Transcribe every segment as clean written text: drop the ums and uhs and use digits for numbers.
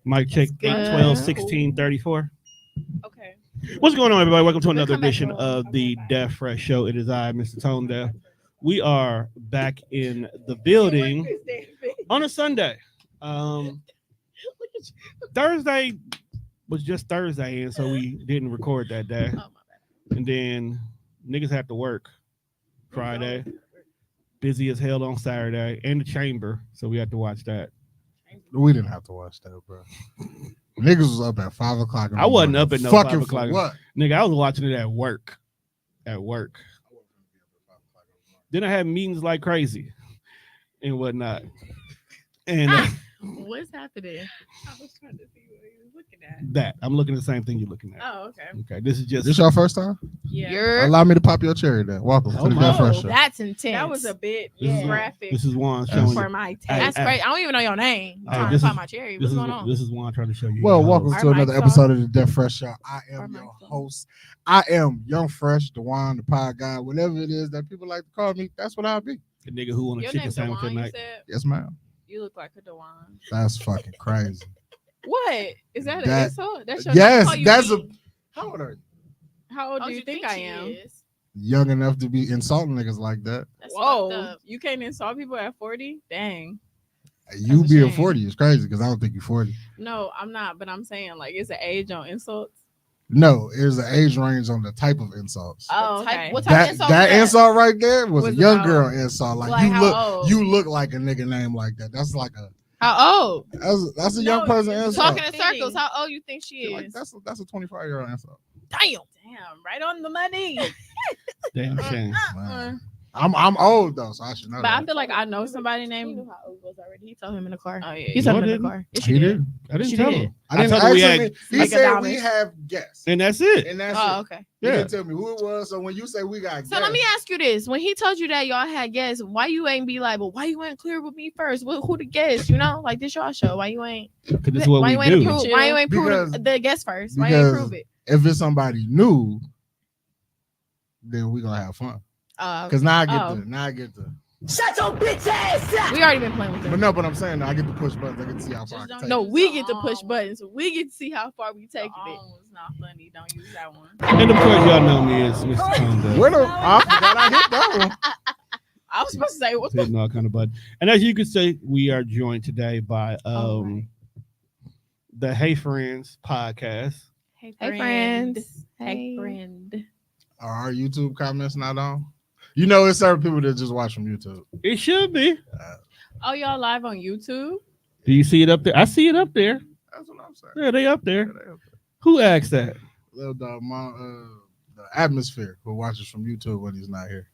Mic check That's 8, good. 12, 16, 34. Okay. What's going on, everybody? Welcome to We'll another come back edition to 'em. of the Deaf Fresh Show. It is I, Mr. Tone Deaf. We are back in the building on a Sunday. Thursday was just Thursday, and so we didn't record that day. Oh, my bad. And then niggas had to work Friday. Busy as hell on Saturday, and the chamber, so we had to watch that. We didn't have to watch that, bro. Niggas was up at 5 o'clock. I wasn't up at no fucking 5 o'clock. For what? Nigga, I was watching it at work. At work. Then I had meetings like crazy and whatnot. And What's happening? I was trying to see what he was looking at. that I'm looking at the same thing you're looking at. Oh, okay. Okay, this is just This your first time? Yeah. You're Allow me to pop your cherry then. Welcome Oh to the my. Deaf Fresh Show. that's intense. That was a bit This is- graphic this is one That's- showing for you. my Hey, taste. That's great. I don't even know your name. I'm Hey, trying this to is- find my cherry. This What's is going on? this is one I'm trying to show you. Well, your welcome host. to Our another mics episode of the Deaf Fresh Show. I Our am your mics on. host. I am Young Fresh, Dewan, the pod guy, whatever it is that people like to call me. That's what I'll be. The nigga who want a Your chicken name's sandwich Dewan, at you night. said? Yes, ma'am. You look like a Dewan. That's fucking crazy. What? Is that an That- insult? That's your Yes, call you that's me. How old are you? How old How do old you think I am? is? Young enough to be insulting niggas like that. That's Whoa. fucked up. You can't insult people at 40? Dang. You That's a being shame. 40 is crazy because I don't think you're 40. No, I'm not, but I'm saying like it's an age on insults. No, there's an age range on the type of insults. Oh, What type- okay. what type of that insult that was that? insult right there was a Was young about- girl insult. Like, Like, how old? you look like a nigga name like that. That's like a How old? that's a young No, person it's insult. Talking in circles. How old you think she Like, is? that's a 25-year-old insult. Damn. Damn, right on the money. Damn shame. Man. I'm old though, so I should know. But I that. feel like I know somebody He named. knew how old it was already. He told him in the car. Oh yeah. He No, told I him in didn't. the car. Yes, He you did. I didn't She tell did. him. I didn't told him we ask him. had, He Like said Adonis. we have guests, and that's it. and that's Oh, it. okay. He Yeah. didn't tell me who it was. So when you say we got So guests, let me ask you this: when he told you that y'all had guests, why you ain't be like, "Well, why you ain't clear with me first? Who the guests? You know, like this y'all show. Why you ain't? 'Cause this is what why we you ain't do. approve? Why you ain't Because- prove the guest first? Why you ain't because- prove it? if it's somebody new, then we gonna have fun. Uh, Cause now I get Oh. to now I get to. we already been playing with But them. no, but I'm saying I get to push buttons. I get to see how far I can Just take No, it. we get to push buttons. We get to see how far we The take it. was not funny. Don't use that one. And of course, y'all know me as Mr. Tone Deaf. Where the I forgot I hit that one. I was supposed to say what the Hitting all kind of buttons. And as you can see, we are joined today by right. the Hey Friends podcast. Hey Hey friends. Hey friend. Are our YouTube comments not on? You know, it's certain people that just watch from YouTube. It should be. Oh, y'all live on YouTube? Do you see it up there? I see it up there. That's what I'm saying. Yeah, they up there. Yeah, they up there. Who asked that? Little dog, the atmosphere who watches from YouTube when he's not here.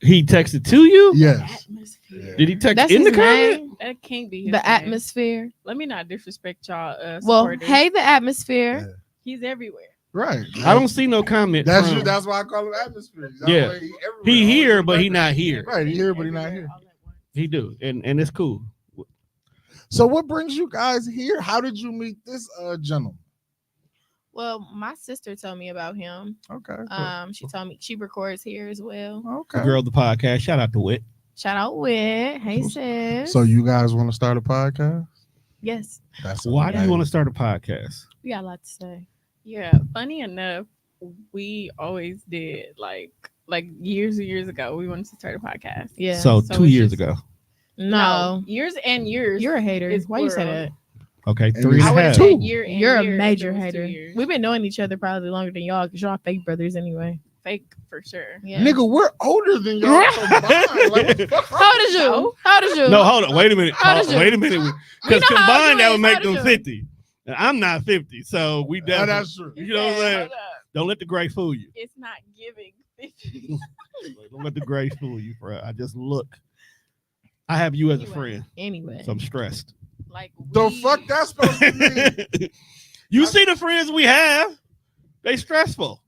He texted to you? Yes. Atmosphere. Did he text That's in the his comment? name. That can't be his The name. atmosphere. Let me not disrespect y'all. Well, supporters. hey, the atmosphere. Yeah. He's everywhere. Right. I don't see no comment. That's from- that's why I call him atmosphere. That Yeah. way everywhere. He Always here, in but he the not here. Right, he here, but he not Everywhere here. all at once. He do, and it's cool. So what brings you guys here? How did you meet this gentleman? Well, my sister told me about him. Okay. She told me she records here as well. Okay. The girl of the podcast. Shout out to Wit. Shout out Wit. Hey sis. So you guys want to start a podcast? yes, That's Why do you want to start a podcast? we got a lot to say. Yeah, funny enough, we always did like years and years ago. We wanted to start a podcast. Yeah. So So 2 it's years just- ago. no, years and years. you're a hater. It's Why you say plural. that? Okay, And 3 I and would a have half. Two. said year and You're a years, major it was 2 hater. years. We've been knowing each other probably longer than y'all because y'all fake brothers anyway. Fake for sure. Yeah. Nigga, we're older than y'all combined. Like, what the fuck? How old is you? How old is you? No, hold on. Wait a minute. How does you- Wait a minute. We Because know how old combined, you that would is. make How them does you- 50. And I'm not 50. So we Oh, definitely. that's true. You know what I'm saying? Hold up. Don't let the gray fool you. It's not giving 50. Don't let the gray fool you, bro. I just look. I have you as a Anyway. friend, Anyway. so I'm stressed. Like The we- fuck that's supposed to mean? You see the friends we have? They stressful.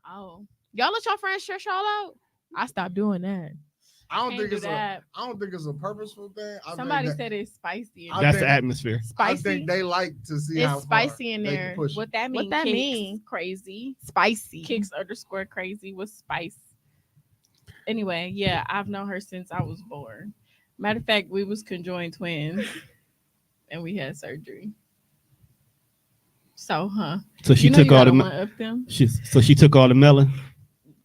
Oh, Y'all let your friends stress y'all out? I stopped doing that. I don't can't think do it's that. I don't think it's a purposeful thing. I Somebody think that, said it's spicy. I That's think- the atmosphere. I Spicy. think they like to see It's how spicy far in they can there. push it. What that mean? What that Kicks mean? Crazy. Spicy. Kicks _ crazy with spice. Anyway, yeah, I've known her since I was born. Matter of fact, we was conjoined twins, and we had surgery. So, So she you know took you all gotta the. one up them. She took all the melon.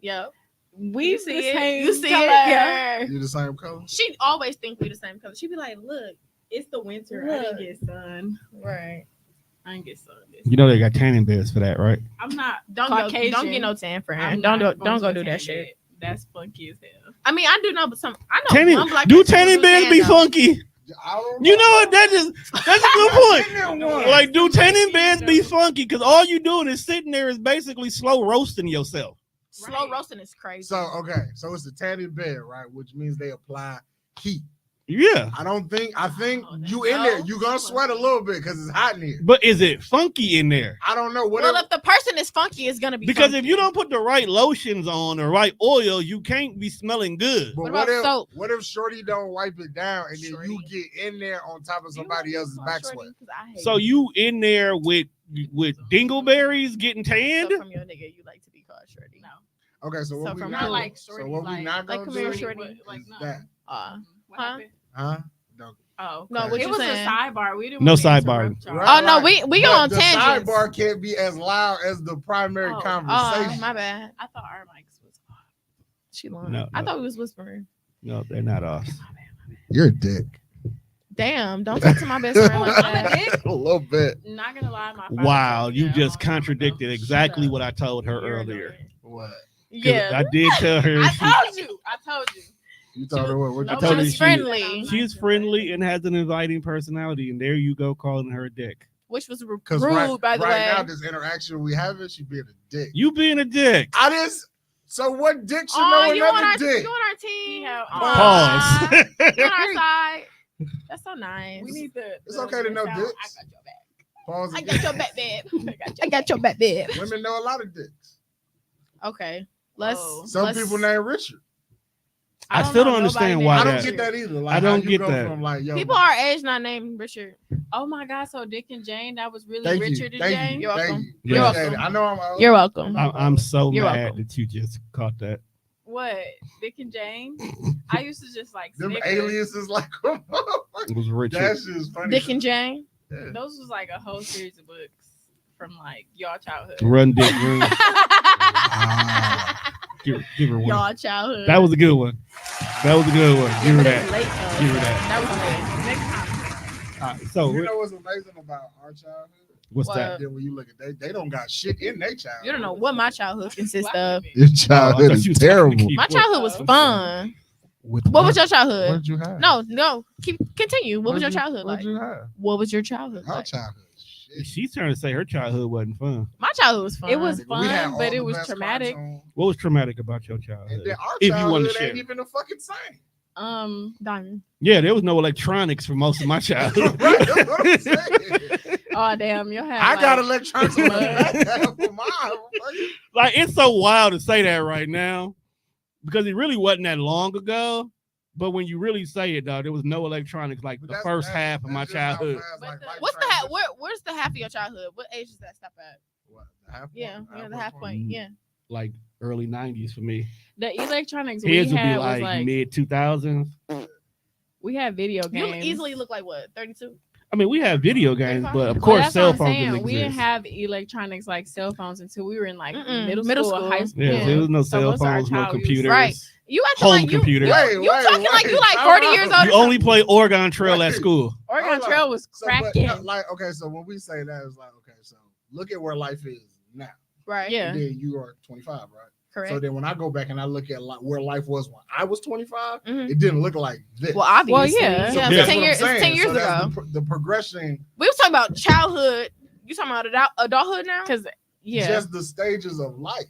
Yep. We You the see it? same You see it? color. Yeah. You the same color? She always think we the same color. She be like, look, It's the winter. I Look. didn't get sun. right. I didn't get sun. This You know they got tanning beds for that, right? I'm not Don't Caucasian. don't get no tan I'm friend. not Don't going go to do a that tan shit. bed. That's funky as hell. I mean, I do know, but I know Tanning, one black do person who tanning beds tan, be though. funky? I don't You know what? That's a good Been point. there once. Like, do tanning beds be funky? Because all you doing is sitting there is basically slow roasting yourself. Slow Right. roasting is crazy. So okay, so it's a tanning bed, right? Which means they apply heat. Yeah, I think Oh, you that's in there, no. you gonna sweat a little bit because it's hot in here. but is it funky in there? I don't know what. well, if the person is funky, it's gonna be Because funky. if you don't put the right lotions on or right oil, you can't be smelling good. But What about soap? what if Shorty don't wipe it down and then Shorty. you get in there on top of somebody else's back sweat? So you in there with dingleberries getting tanned? So from your nigga, you like to be called shorty. No. Okay, so what So we from not her, like so Shorty, what we like- not like, gonna come do here, is Shorty. Like, no. that, What Huh? happened? huh? Oh, No, Okay. what it you was saying? a sidebar. We didn't No want to sidebar. interrupt y'all. Right. Oh no, we But on the tangents. sidebar can't be as loud as the primary Oh. conversation. My bad. I thought our mics was off. She lying. No, I no. thought we was whispering. No, they're not off. You're a dick. Damn, don't talk to my best friend like I'm a that. dick. A little bit. Not gonna lie, my father Wow, told me you that a just long time ago. contradicted exactly Shut what up. I told her You're earlier. annoying. What? 'Cause Yeah, I did tell her I she, told you. I told you. You told her what? What I you told she her was she- friendly, she's friendly and has an inviting personality, and there you go calling her a dick. which was rude, Because by the way. now, this interaction we having, she being a dick. You being a dick. I just. So what dick should Oh, know you on another our dick? you on our team? Yeah, Aw, Pause. you on our side. That's so nice. We need the. It's the okay to know sound. dicks. I got your back. Pause I again. got your back, babe. I got your back, babe. Women know a lot of dicks. Okay, let's. Oh. Some let's- people named Richard. I still don't understand why I that- don't get that either. Like, I don't how you get go that. From like, yo, People our age not named Richard. Oh my God! So Dick and Jane, that was really Thank Richard you. and Thank Jane. you. You're Thank welcome. you. You're Appreciate welcome. it. I know I'm old. You're welcome. I'm so You're mad welcome. that you just caught that. What? Dick and Jane? I used to just like Them snicker. aliases like, It was Richard. that shit is funny. Dick and Jane. Yeah. Those was like a whole series of books from like y'all childhood. Run Dick Run. Ah. Give her one. Y'all childhood. That was a good one. That was a good one. Give her that. Late, Give her that. That was late. Next time. So You know what's amazing about our childhood? what's What? that? Then when you look at they don't got shit in their childhood. You don't know what my childhood consists of. Your Oh, I childhood thought you is was talking to terrible. Keith. My childhood was Oh. fun. With What was your childhood? What did you have? No. Continue. What was your childhood What like? did you have? What was your childhood Our like? childhood. Shit. She's trying to say her childhood wasn't fun. My childhood was fun. It was We had fun, all but the it was best traumatic. cartoons. What was traumatic about your And childhood? then our If you want childhood to share. ain't even the fucking same. Diamond. Yeah, there was no electronics for most of my childhood. Right, that's what I'm saying. Oh damn, you'll have. I got like, electronics on the back half of mine. Like, it's so wild to say that right now because it really wasn't that long ago. But when you really say it, though, there was no electronics like the first half of my childhood. What's the half? Where's the half of your childhood? What age does that stop at? Yeah, the half point. Yeah. Like early 90s for me. the electronics His we would be had was like, like mid 2000s. we had video You games. easily look like what? 32. I mean, we had video games, but of Well, course, that's cell what I'm phones saying. didn't We didn't exist. have electronics like cell phones until we were in like Mm-mm. middle school, high Yeah, school. there was no So cell most of our phones, no child use- computers. Right. You acting Home like you, computer. You, Wait, you wait, talking like wait. you like Hold 40 on. years old. You only play Oregon Trail at Right. school. Oregon Hold on. Trail was So, but, cracking. like, okay, so when we say that, it's like, okay, so look at where life is now. Right. Yeah. And then you are 25, right? Correct. So then when I go back and I look at where life was when I was 25, Mhm. it didn't look like this. Well, obviously. yeah. Yeah. Yeah. It's That's 10 what I'm years. It's saying. 10 years So that's ago. the progression, We was talking about childhood. You talking about adulthood now? Because yeah, just the stages of life.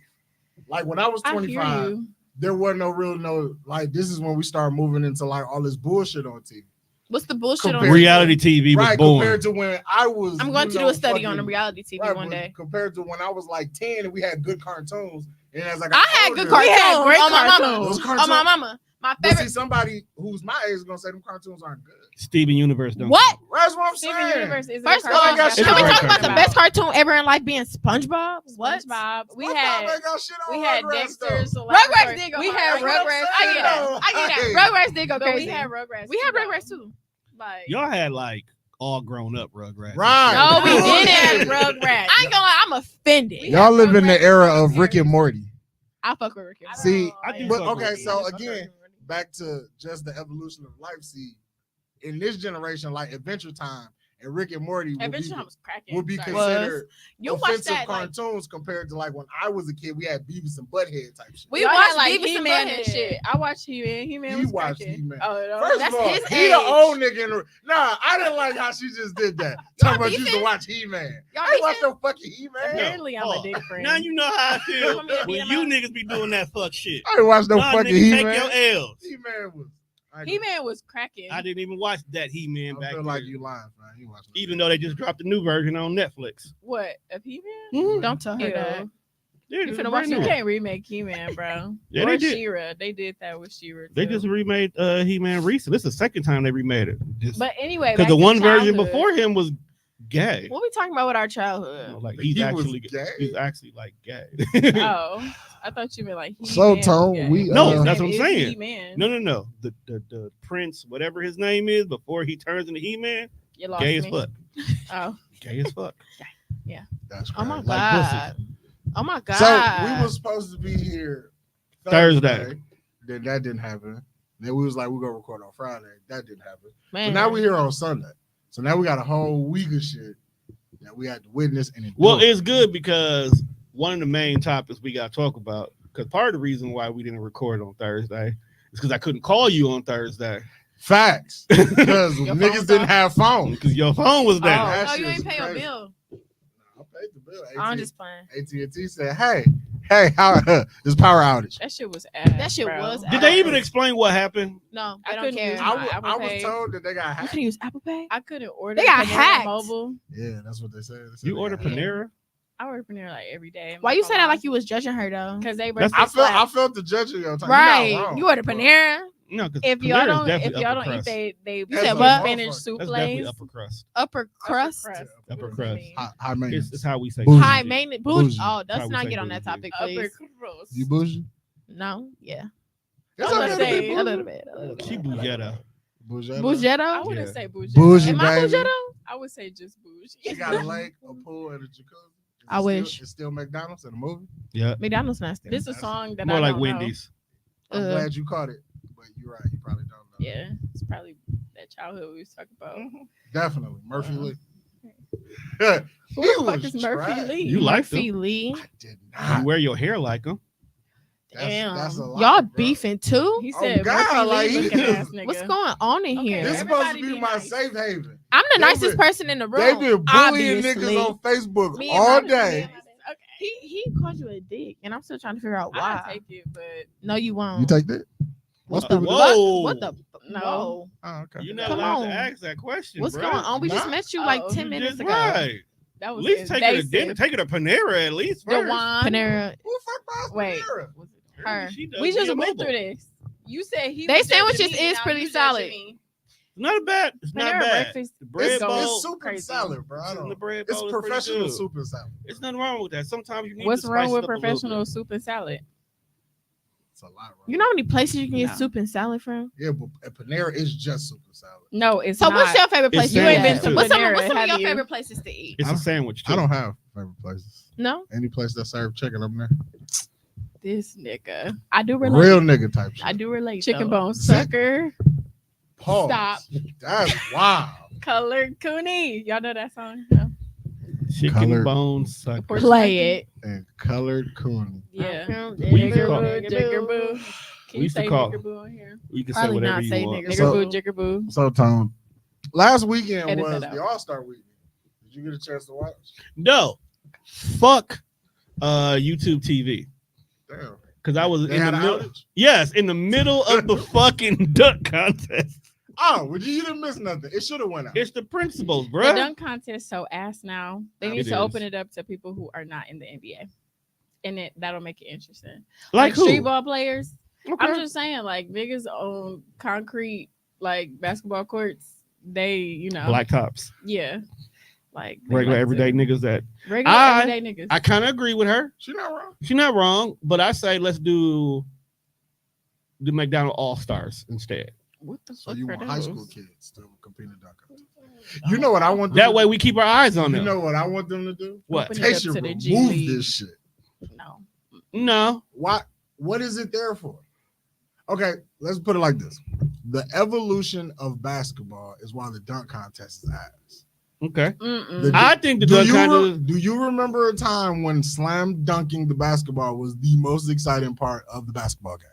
Like when I was I hear 25, you. there wasn't no like this is when we start moving into like all this bullshit on TV. What's the bullshit on Compared- Reality TV was Right, born. compared to when I was I'm going you to do know, a study on the fucking- reality TV right, one but day. compared to when I was like 10 and we had good cartoons. And as I got I had good older- cartoons. We had great on my mama. cartoons. Those On cartoons. my mama. My But see, favorite. somebody who's my age is gonna say them cartoons aren't good. Steven Universe. Don't What? That's what I'm Steven saying. Universe is First of a all, I got can shit we on talk there. about the best cartoon ever in life being SpongeBob? What? SpongeBob. We SpongeBob had ain't got shit on we had Rugrats, though. Dexter's Rugrats Laboratory. did go We hard. had That's what I'm Rugrats. I get that. though. I get that. Hey. Rugrats did go But we crazy. had Rugrats. We had too, Rugrats though. too. Like Y'all had like all grown up Rugrats. Right. No, we We had didn't. Rugrats. I ain't gonna lie, I'm offended. We Y'all had live in the Rugrats era and of Rick and Morty. I fuck with Rick. and Morty. See, I do but fuck okay, with so I just fuck again, with Rick. back to just the evolution of life. See, in this generation, like Adventure Time and Rick and Morty Adventure Time was cracking. would be Sorry. considered You watch offensive that like cartoons compared to like when I was a kid. We had Beavis and Butthead type shit. we Y'all watched had, like Beavis and He-Man Butthead and shit. I watched He-Man. He-Man He was watched cracking. He-Man. Oh, no. First That's of all, his he age. the old nigga. Nah, I didn't like how she just did that. Talking about you used to beefing? watch He-Man. Y'all I ain't watch beefing? no fucking He-Man. Apparently, I'm Oh, a dick friend. Now you know how I feel Want me to beat when him you up? niggas be doing that fuck shit. I ain't watch no Nah, fucking nigga, He-Man. take your L's. He-Man was. He-Man was cracking. I didn't even watch that I He-Man back feel then. like you lying, man. You watch no Even though they just dropped a new version on Netflix. What, of He-Man? Mhm. Don't tell her Ew. that. Yeah, You it's finna a watch brand You new one. can't remake He-Man, bro. Yeah, or they did. She-Ra. They did that with She-Ra, They too. just remade He-Man recently. This is the second time they remade it. But anyway, Because back the to one version childhood. before him was gay. What we talking about with our childhood? Like He he's was actually gay? He's actually like gay. Oh, I thought you meant like He-Man. So, was Tone, gay. we, No, His that's name what I'm is saying. He-Man. No. The prince, whatever his name is, before he turns into He-Man, You lost gay as me. fuck. Oh, Gay as fuck. That's Oh my crazy. Like god. Oh my god. So we were supposed to be here Thursday. Then that didn't happen. Then we was like, we're gonna record on Friday. That didn't happen. Man. But now we're here on Sunday. So now we got a whole week of shit that we had to witness and endure. Well, it's good because one of the main topics we got to talk about, because part of the reason why we didn't record on Thursday is because I couldn't call you on Thursday facts. Because Your niggas phone's didn't off? have phones. because your phone was down. That Oh, shit you ain't is pay your crazy. bill. I paid the bill. I'm just playing. AT&T said, hey, how this power outage. that shit was ass. That shit bro. was Did they even explain what happened? No, I they don't couldn't care. use I, my wa- Apple I was Pay. told that they got You hacked. can use Apple Pay. I couldn't order. They got Panera hacked. Mobile. Yeah, that's what they said. They said You they order got hacked. Panera? I order Panera like every day. Why you say that like you was judging her though? Because they That's- I felt the judging your time. Right. You order Panera, No, because If y'all don't eat they You said what? Spanish That's definitely souffles. upper crust. upper crust, Upper What does that crust. mean? High maintenance. It's how we say Bougie. high maintenance, bougie. Bougie. Oh, How let's we not say get on that bougie. topic, Upper please. crust. You bougie? No, yeah, It's I was okay gonna to be say, a little bit. A little She bit. bougetta. Bougie. I Bougetto. wouldn't Yeah. say bougie. Bougie. Am I baby. Bougetto? I would say just bougie. She got a lake, a pool, and a jacuzzi. I wish. It's still McDonald's in the movie. Yeah. McDonald's nasty. This is a song that More I like don't Wendy's. I'm Uh. glad you caught it, but you're right. You probably don't know. know. Yeah, it's probably that childhood we was talking about. Definitely. Murphy Lee. Who the fuck is Murphy Lee? You like Murphy them. Lee. I did You not. wear your hair like them. Damn, That's a lot, y'all bro. beefing too. He Oh, said God, Murphy like, Lee he looking just- ass nigga. What's going on in Okay, here? This is supposed to Everybody be be my nice. safe haven. I'm the They nicest been- person in the room. They've been bullying obviously. niggas on Facebook Me and all my- day. He called you a dick, and I'm still trying to figure out I why. take it, but No, you won't. You take that? What's Most the people do. Whoa. what the No. whoa? Oh, okay. You're not Come allowed on. to ask that question. What's bruh. going on? We just Nah. met you like Oh, 10 You minutes just ago. right. that At was least take her to invasive. dinner. Take her to Panera at least The first. wine. Panera. Who the fuck buys Wait. Panera? Was it Her. She does We just via went mobile. through this. You said he. They was judging sandwiches me, is now pretty you judging solid. me. It's not bad. It's not Panera bad. breakfast. The bread It's, bowl. it's soup and crazy. salad, bro. I the don't. bread It's bowl is pretty professional good. soup and salad. It's nothing wrong with that. Sometimes you need What's to wrong spice with it up a little professional bit. soup and salad? It's a lot, bro. You know how many places you can get No. soup and salad from? Yeah, but at Panera is just soup and salad. No, it's So not. what's your favorite It's place? You to ain't eat been at? to What's some, Panera, what's some of have your you? favorite places to eat? It's a sandwich too. I don't have favorite places. No, Any place that serve chicken, I'm there. This nigga? I do relate. Real nigga type shit. I do relate. Chicken though. bone sucker. Pause. Stop. That's wild. Colored Cooney. Y'all know that song? No? Chicken Colored- bone sucker. Pork Play it. And colored coon. Yeah. We used to call- Jiggerboo, jiggerboo. Can We you used to say call- jiggerboo on here? You can say Probably whatever not you say want. nigga. So- Jiggerboo, jiggerboo. So, Tone, last weekend Edit was that the out. All-Star weekend. Did you get a chance to watch? No, fuck YouTube TV Damn. because I was They in had the an middle. outage? Yes, in the middle of the fucking duck contest. Oh, well, you didn't miss nothing. It should have went out. It's the principles, The bro. dunk contest so ass now. They need It to is. open it up to people who are not in the NBA. And that'll make it interesting. Like who? Street ball players. Okay. I'm just saying, like niggas on concrete basketball courts, they, Black tops, yeah. Like they regular like everyday to- niggas. That Regular I- everyday niggas. I kind of agree with her. She not wrong. She's not wrong, but I say let's do the McDonald All Stars instead. What the So fuck you are want high school those? kids to compete in dunk contest? You know what I want them That to way do? we keep our eyes on You them. know what I want them to do? What? Open it They up should to the G remove League. this shit. No. No. Why? What is it there for? Okay, let's put it like this: the evolution of basketball is why the dunk contest is ass. Okay. Mm-mm. I think the Do dunk you, contest. do you remember a time when slam dunking the basketball was the most exciting part of the basketball game?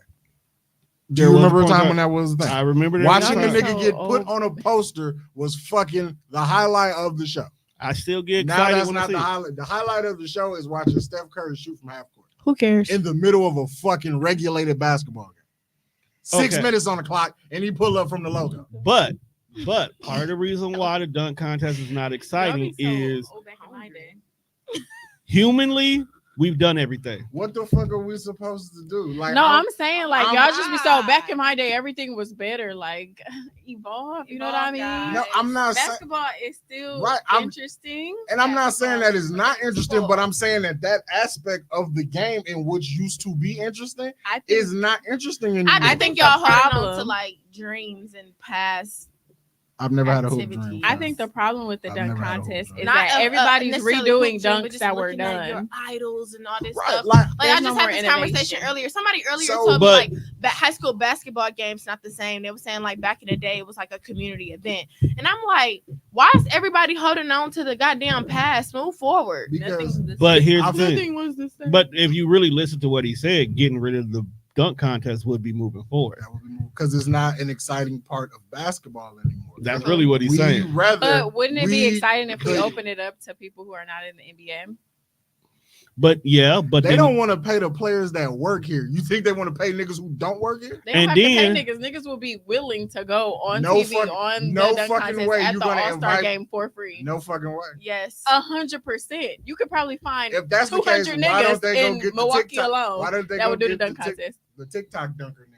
Do There you was remember a one time time- when that was the thing? I remember that. Watching a Y'all nigga so get put old. on a poster was fucking the highlight of the show. I still get Now excited that's when I not see the it. highlight. The highlight of the show is watching Steph Curry shoot from half court Who cares? in the middle of a fucking regulated basketball game. 6 Okay. minutes on the clock, and he pull up from the logo. But part of the reason why the dunk contest is not exciting is back in my day. humanly we've done everything. What the fuck are we supposed to do? Like, No, I'm saying like I'm y'all just be so not. back in my day, everything was better. Like evolve, you know what I mean? No, I'm not saying, Basketball is still Right, I'm- interesting, and I'm not saying that it's not interesting, but sport. I'm saying that aspect of the game in which used to be interesting I think is not interesting anymore. I think think the y'all holding on to problem- like dreams and past. I've never had a hoop activities. dream. I think the problem with the I've dunk never had a hoop contest dream. is Not that everybody's necessarily redoing hoop dream, but dunks just that were looking at your done. idols and all this right, stuff. like Like I There's just no had more this conversation innovation. earlier. Somebody earlier So, told me but- like that high school basketball game's not the same. They were saying like back in the day it was like a community event, and I'm like, why is everybody holding on to the goddamn past? Move forward. because But here's I the thing. Nothing was the same. But if you really listen to what he said, getting rid of the dunk contest would be moving forward. because it's not an exciting part of basketball anymore. That's really what he's we saying. rather But wouldn't it be we exciting if we could- open it up to people who are not in the NBA? But yeah, but they then, don't want to pay the players that work here. You think they want to pay niggas who don't work here? They don't And have then- to pay niggas. Niggas will be willing to go on No TV fuck- on no the dunk fucking contest way at you the gonna All-Star invite- game for free. No fucking way. Yes. 100%. You could probably find If that's the 200 case, why don't niggas they go in get the Milwaukee TikTok? alone Why don't they that go would do the get dunk the contest. the TikTok dunker nigga?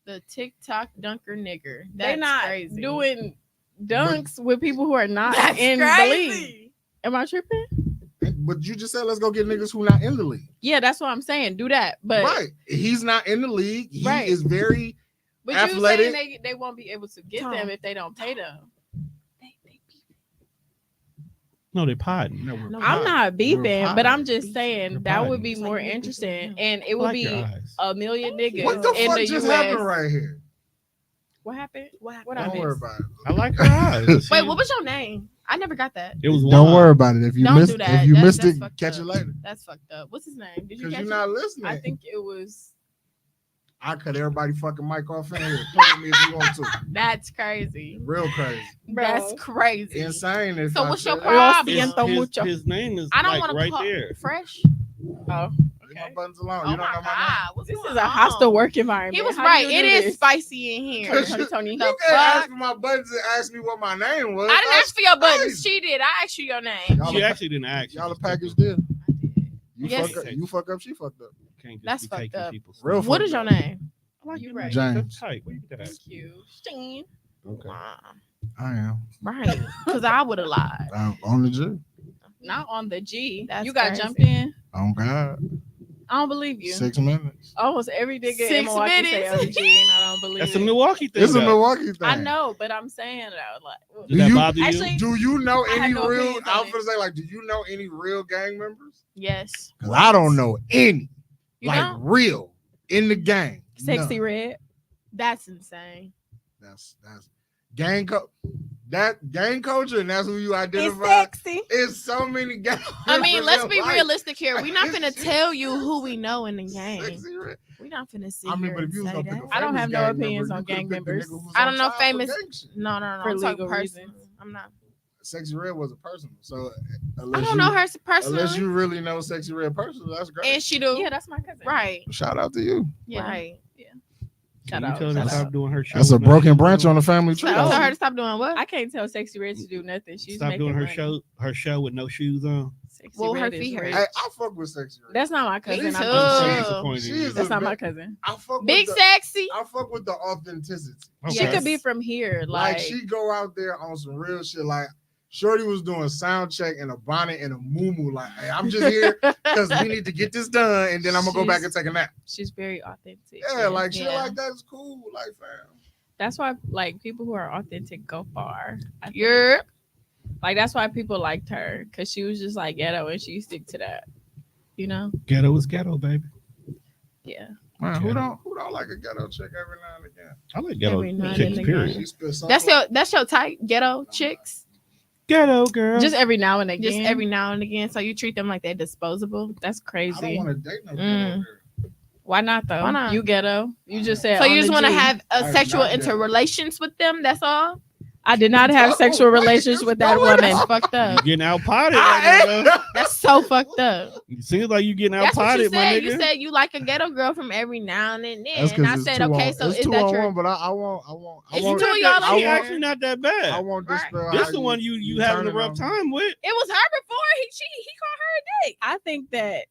The TikTok dunker nigger. They're That's not crazy. doing dunks with people who are not That's in the crazy. league. Am I tripping? But you just said let's go get niggas who not in the league. Yeah, that's what I'm saying. Do that. But Right. He's not in the league. He Right. is very but you athletic. saying they won't be able to get Tom. them if they don't pay them. no, they're potting. No, I'm not beefing, but I'm potting. just saying You're that would potting. be It's more like making interesting, something and it I would like your be eyes. a million niggas what the in fuck the just US. happened right here? What happened? What What I Don't missed? worry about it. I like her eyes. Wait, what was your name? I never got that. It was Don't one. worry about it. If you Don't missed do that. if you That's- missed that's it, fucked catch up. it later. That's fucked up. What's his name? Did you Because catch you're it? not listening. I think it was. I cut everybody fucking mic off in here. Point me if you want to. That's crazy. Real crazy. That's crazy. Insane. If So I what's your said- problem? His, Siento mucho. his name is I don't like want right to call there. fresh. Oh, Leave my okay. buttons alone. Oh You don't my know my god, what's This going is a on? hostile work environment. He was How do right. you It do is this? spicy in here. Tony, Tony, Tony. name. The You can't fuck? ask for my buttons and ask me what my name was. I didn't That's ask for your buttons. crazy. She did. I asked you your name. Y'all She a- actually didn't ask. Y'all a package deal. You Yes. fuck up. You fuck up. She fucked up. Can't just That's be fucked taking up. people's Real stuff. What fuck is your up. name? You right. James. Tight. Where you get that? Thank you. Sting. Okay. I am. Right. Because I would have lied. I'm on the G. Not on the G. That's you got crazy. jumped in. On God. I don't believe you. 6 minutes. Almost every nigga in 6 Milwaukee say minutes. on the G, and I don't believe That's it. a Milwaukee thing. It's a though. Milwaukee thing. I know, but I'm saying though, like, Does that you- bother you? Actually- Do you know I had any no real? opinions on I was it. gonna say, like, do you know any real gang members? Yes. Because I don't know any. You like don't? real in the gang. Sexy None. Red. That's insane. That's gang that gang culture, and that's who you It's identify. sexy. It's so many gang. I mean, members let's in be life. realistic here. We're not gonna tell you who we know in the game. Sexy red. We're not gonna sit I mean, here but if and you was say gonna pick that. a I don't famous have no gang opinions member, on you could've gang picked the members. nigga who was I on don't know trial for famous. gang shit. No, For I'm talking legal personal. reasons. I'm not. Sexy red was a person, so I unless don't you, know her unless personally. you really know sexy red person, that's great. And she do. Yeah, that's my cousin. Right. Shout out to you. Yeah. Right. Can Shout you out, tell her to shout stop out. doing her show? That's a with no broken shoes branch on? on the family tree. Tell So- her to stop doing what? I can't tell Sexy Red to do nothing. She's Stop making doing her money. show with no shoes on. Sexy Well, her Red is feet hurt. rich. Hey, I fuck with sexy red. That's not my cousin. Me I'm too. just- I'm disappointed in She you. is That's a not my bit- cousin. I fuck Big with the, sexy. I fuck with the authenticity. She Okay. could be from here. Like Like, she go out there on some real shit. Like Shorty was doing sound check in a bonnet and a muumuu. Like, hey, I'm just here because we need to get this done, and then I'm gonna go back and take a nap. she's very authentic. Yeah, like shit Yeah. like that is cool. Like, fam. That's why like people who are authentic go far. I think. You're Like that's why people liked her because she was just like ghetto and she stick to that. You know? Ghetto is ghetto, baby. Yeah. Man, who don't like a ghetto chick every now and again? I like ghetto Every now and chicks, again. period. She spit something that's your type, ghetto chicks. Ghetto girl. Just every now and again. Just every now and again. So you treat them like they're disposable. That's I crazy. don't want to date no ghetto Mm. girl. Why not though? Why not? You ghetto. You just said. So on you just the want to G. have I a am sexual not ghetto. interrelations with them? That's all. I did not have sexual relations with that going woman. That's fucked You up. getting out potted right now, though. That's so fucked up. It seems like you getting out That's what you potted, my said. nigga. You said you like a ghetto girl from every now and then. That's And I 'cause it's said, two okay, on- so it's is two that on your? one, but I want It's She two of not y'all that- on she here. actually not that bad. I want Right. dispel. This how the one you having a turning rough on- time with. It was her before. He called her a dick. I think that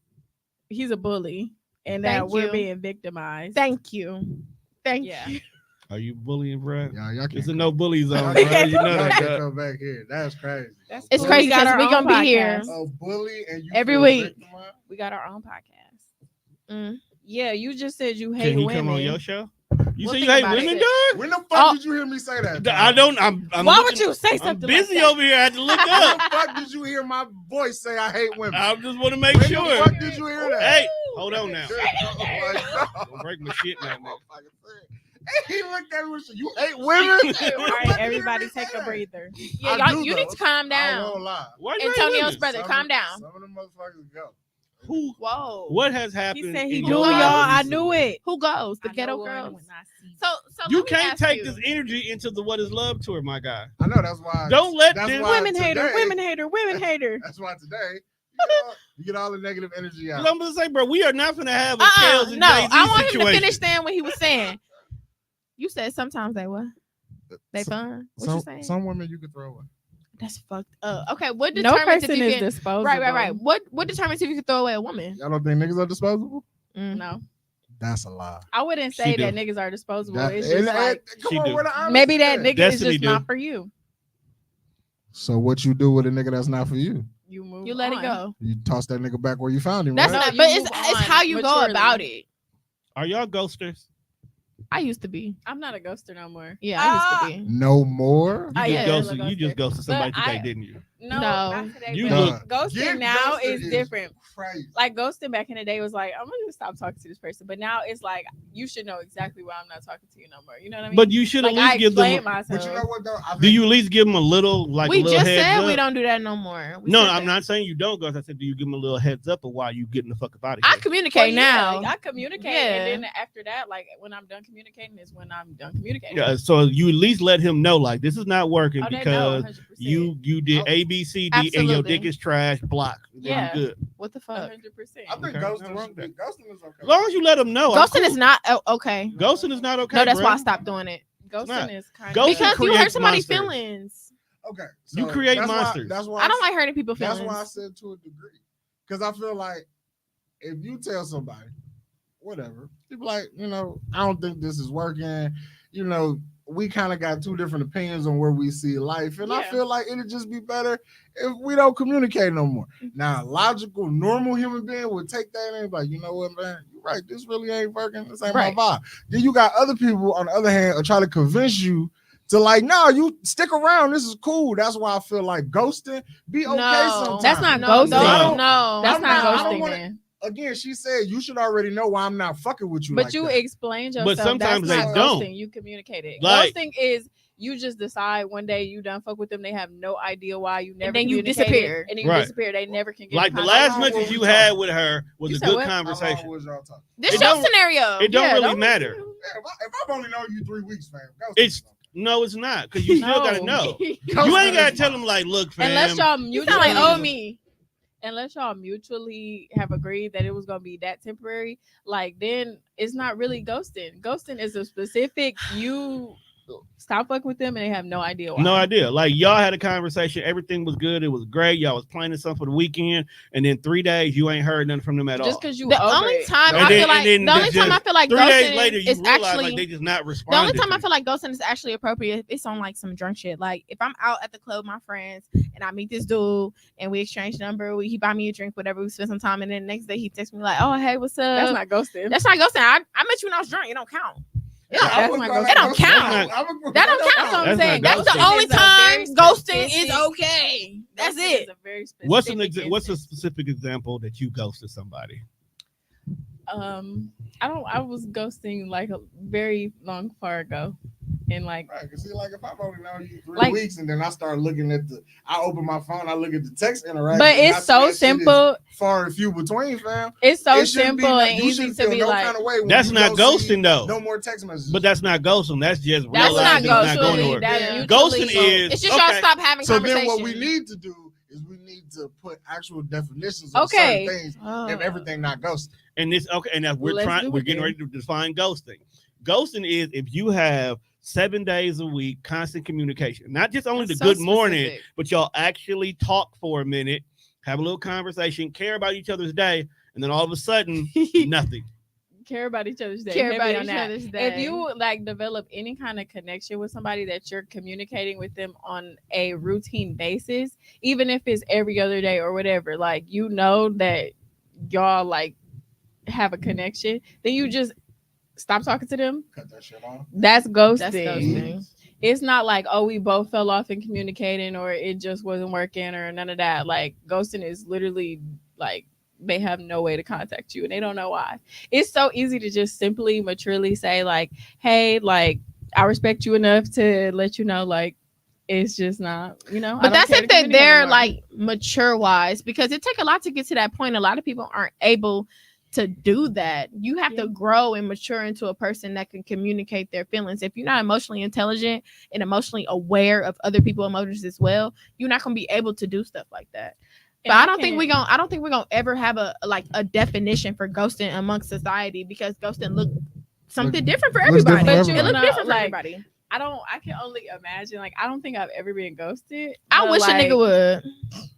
he's a bully and that Thank we're you. being victimized. Thank you. Thank Yeah. you. Are you bullying, bro? Y'all It's can't. a no bully zone, Y'all bro. can't- You know y'all that. can't dog. come back here. That's crazy. That's It's cool. crazy We got 'cause our we own gonna be here. podcast. A bully and you Every feel week. victimized? We got our own podcast. Mm. Yeah, you just said you hate Can he women. come on your show? You We'll say you think hate about women, it. dog? When the fuck Oh. did you hear me say that? I don't. I'm Why looking- would you say I'm something busy like that? over here. I had to look When up. the fuck did you hear my voice say I hate women? I just want to make When sure. the fuck did you hear that? Hey, hold on now. Like, Don't break my shit now, nigga. He looked at me and said, "You hate women." All right, everybody take a breather. Yeah, I y'all, do, you need though. to calm I down. won't lie. Why you hate Antonio's women? brother, Some calm of- down. Some of them motherfuckers go. Who? Whoa. What has happened? He said he in knew your y'all. life I recently? knew it. Who goes? The I ghetto know one girls. when I see. So You let me can't ask take you. this energy into the What Is Love tour, my guy. I know that's why. Don't let that's them- why Women hater, today- women hater, women hater. That's why today you get all the negative energy out. I'm gonna say, bro, we are not gonna have a Tails and No, Jay-Z I want him situation. to finish saying what he was saying. You said sometimes they what? They fun. What you saying? Some women you could throw away. That's fucked up. Okay, what No determines if person you is can? disposable. Right. What determines if you can throw away a woman? Y'all don't think niggas are disposable? Mm. No, That's a lie. I wouldn't She say do. that niggas are disposable. That- It's and- just like come She on, do. where the honesty maybe that at? nigga Destiny is just do. not for you. So what you do with a nigga that's not for you? You move. You let it on. go. You toss that nigga back where you found him. That's right? No, not. you But move it's on how you go maturely. about it. Are y'all ghosters? I used to be. I'm not a ghoster no more. Yeah, I used to be. No more. You I just am ghosted. a You just ghoster. ghosted somebody But today, I- didn't you? No, No. not today. You but look- ghosting Get now ghosted is different. Crazy. Like ghosting back in the day was like, I'm gonna just stop talking to this person. But now it's like you should know exactly why I'm not talking to you no more. You know what I mean? But you should like at I least give them. explained myself. But you know what though? I Do think- you at least give them a little, like We a little just heads said up? we don't do that no more. We No, said I'm that. not saying you don't ghost. I said, do you give them a little heads up of why you getting the fuck up out of I here? Well, communicate now. I communicate, Yeah. and then after that, like when I'm done communicating, is when I'm done communicating. Yeah, so you at least let him know, like, this is not working Oh, they know, because 100%. you did Oh, A, B, C, D, and your absolutely. dick is trash. Block. Then Yeah. you good. What the fuck? 100%. I think Okay, ghosting nothing wrong should with be- ghosting is okay. As long as you let them know. I'm Ghosting cool. is not okay. Ghosting is not okay. No, that's bro. why I stopped doing it. not. Ghosting is kind Ghosting of Because you hurt creates somebody's monsters. feelings. Okay. You create that's monsters. Why, that's why I don't like hurting people's That's feelings. why I said to a degree, because I feel like if you tell somebody, whatever, people like, I don't think this is working. We kind of got two different opinions on where we see life, and I Yeah. feel like it'd just be better if we don't communicate no more. Now, a logical, normal human being would take that and be like, you know what, man, you're right. This really ain't working. This ain't Right. my vibe. Then you got other people on the other hand are trying to convince you to like, no, you stick around. This is cool. That's why I feel like ghosting be okay No, sometimes. That's not no, ghosting. No, No. no. That's I'm not not- I don't ghosting, wanna- man. Again, she said you should already know why I'm not fucking with you. But like you that. explained But yourself. sometimes That's they not don't. ghosting. You communicated. Like- Ghosting is you just decide one day you done fuck with them. They have no idea why you never. then you communicated, disappear. and then you Right. disappear. They never can get Like in the contact. last long message were you we had talking? with her was You a said good what? How long conversation. was y'all talking? This It your don't- scenario. It don't Yeah, really don't- matter. Yeah, if I've only known you 3 weeks, fam. ghosting It's is okay. no, it's not because you still gotta know. You Ghosting ain't gotta is tell fine. them like, look, fam. Unless y'all You mutually, sound like oh me. unless y'all mutually have agreed that it was gonna be that temporary, like then it's not really ghosting. Ghosting is a specific you stop fucking with them and they have no idea why. No idea. Like y'all had a conversation, everything was good, it was great. Y'all was planning something for the weekend, and then 3 days you ain't heard nothing from them at all. Just because you The over only it. time And I then- feel like and then the only just time I feel like 3 days ghosting later, you is realize actually like they just not the responding. only time I feel like ghosting is actually appropriate. It's on like some drunk shit. Like if I'm out at the club with my friends and I meet this dude and we exchange number, he buy me a drink, whatever. We spend some time, and then the next day he texts me like, "Oh hey, what's up?" That's not ghosting. That's not ghosting. I met you when I was drunk. It don't count. I That's wouldn't not call ghosting. That don't ghosting. count. I would- That don't count. That's what I'm That's saying. not That's the ghosting. only is a time very ghosting is specific- okay. That's ghosting it. is a very What's an specific what's a instance. specific example that you ghosted somebody? I was ghosting like a very long far ago, and like Right, 'cause see, like if I've only known you 3 Like- weeks and then I start looking at I open my phone, I look at the text interaction. but and I it's see so that shit is simple. far and few between, fam. It's so It shouldn't be simple no- and you easy shouldn't to feel be no like. kind of way when That's you not go see ghosting though. No more text messages. But that's not ghosting. That's just That's not realizing it's not going ghosting. nowhere. That Yeah. mutually- Ghosting is It's just y'all okay. stop having so conversation. then what we need to do is we need to put actual definitions of Okay. certain things Oh. and everything not ghosting. And this okay, and that Let's do we're it getting then. ready to define ghosting. Ghosting is if you have 7 days a week constant communication, not just only That's the so good morning, specific. but y'all actually talk for a minute, have a little conversation, care about each other's day, and then all of a sudden nothing. Care about each other's day. Care Heavy about on each that. other's day. If you like develop any kind of connection with somebody that you're communicating with them on a routine basis, even if it's every other day or whatever, like you know that y'all like have a connection, then you just stop talking to them. Cut that shit off. That's ghosting. That's ghosting. It's not like, oh, we both fell off in communicating or it just wasn't working or none of that. Like ghosting is literally like they have no way to contact you and they don't know why. It's so easy to just simply maturely say like, hey, like I respect you enough to let you know like it's just not, I But don't that's care if to they're communicate there anymore. like mature wise, because it take a lot to get to that point. A lot of people aren't able to do that. You have Yeah. to grow and mature into a person that can communicate their feelings. If you're not emotionally intelligent and emotionally aware of other people's emotions as well, you're not gonna be able to do stuff like that. But And I don't think can't- I don't think we're gonna ever have a definition for ghosting amongst society, because ghosting look something different for looks everybody. different for It looks everybody. different for Like, everybody. I can only imagine. Like, I don't think I've ever been ghosted. I but, wish like, a nigga would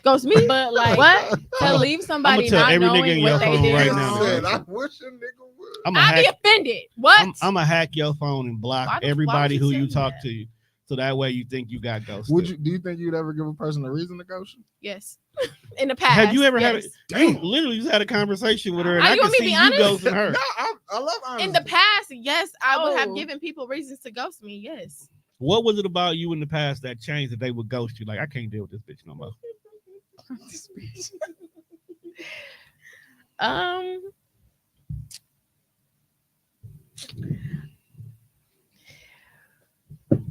ghost me. But like, What? to leave somebody tell not every nigga knowing in what your they phone did. right I now, said, bro. I wish a nigga would. I'm a I'd be hack. offended. What? I'm gonna hack your phone and block Why everybody would who you you tell me talk that? to, so that way you think you got ghosted. Do you think you'd ever give a person a reason to ghost you? Yes. In the past. Have you ever had yes. you literally just had a conversation with her and Are I you can want me to see be you honest? ghosting her? No, I love honesty. In the past, yes, I would have Oh. given people reasons to ghost me. Yes. What was it about you in the past that changed that they would ghost you? Like, I can't deal with this bitch no more.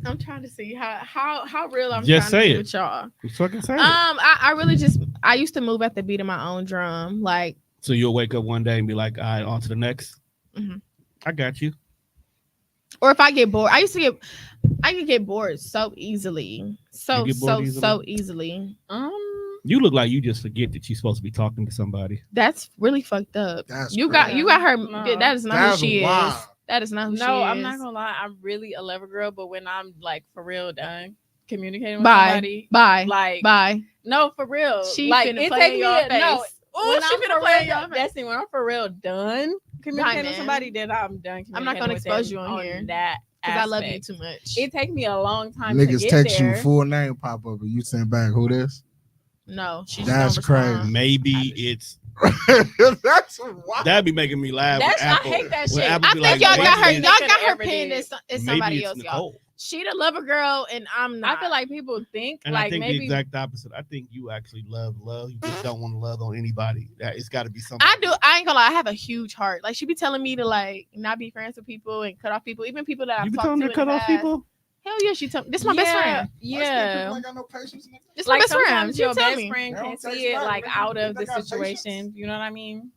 I'm trying to see how real I'm Just trying say to it. be with y'all. You fucking say it. I really just I used to move at the beat of my own drum. Like, So you'll wake up one day and be like, all right, on to the next. Mhm. I got you. or if I get bored, I could get bored so easily. So You get bored so easily. You look like you just forget that you're supposed to be talking to somebody. That's really fucked up. That's You got her. No. That is not That's who she wild. is. That is not who she is. No, I'm not gonna lie. I'm really a lover girl, but when I'm like for real done communicating with Bye. somebody, Bye. like Bye. no, for real. She like finna it play take in me your a no. face. Ooh, When she I'm finna for play in real, your face. Destiny, when I'm for real done communicating with man. somebody, then I'm done. I'm not gonna communicating with expose them you on here, that Because I love you aspect. too much. It take me a long time to Niggas get text there. you full name pop up and you send back who this? No, she just That's don't respond. crazy. Maybe I just- it's That's wild. that'd be making me laugh. That's when I Apple, hate that when shit. Apple I be think like, y'all got her. maybe Y'all it's- got her ever pinned did. as maybe somebody it's else, y'all. Nicole. She the lover girl, and I'm not. I feel like people think And like I think maybe the exact opposite. I think you actually love. You just don't want to love on anybody. It's got to be something. I do. I ain't gonna lie. I have a huge heart. Like, she be telling me to like not be friends with people and cut off people, even people that I've You be talked telling to her in to cut the off past. people? Hell yeah, she told. This is my best friend. Yeah. Like I got no patience. Nigga. This is my Like best friend. sometimes She your tell best me. friend They don't can't text see it back. like They out of got the patience. situation. You know what I mean?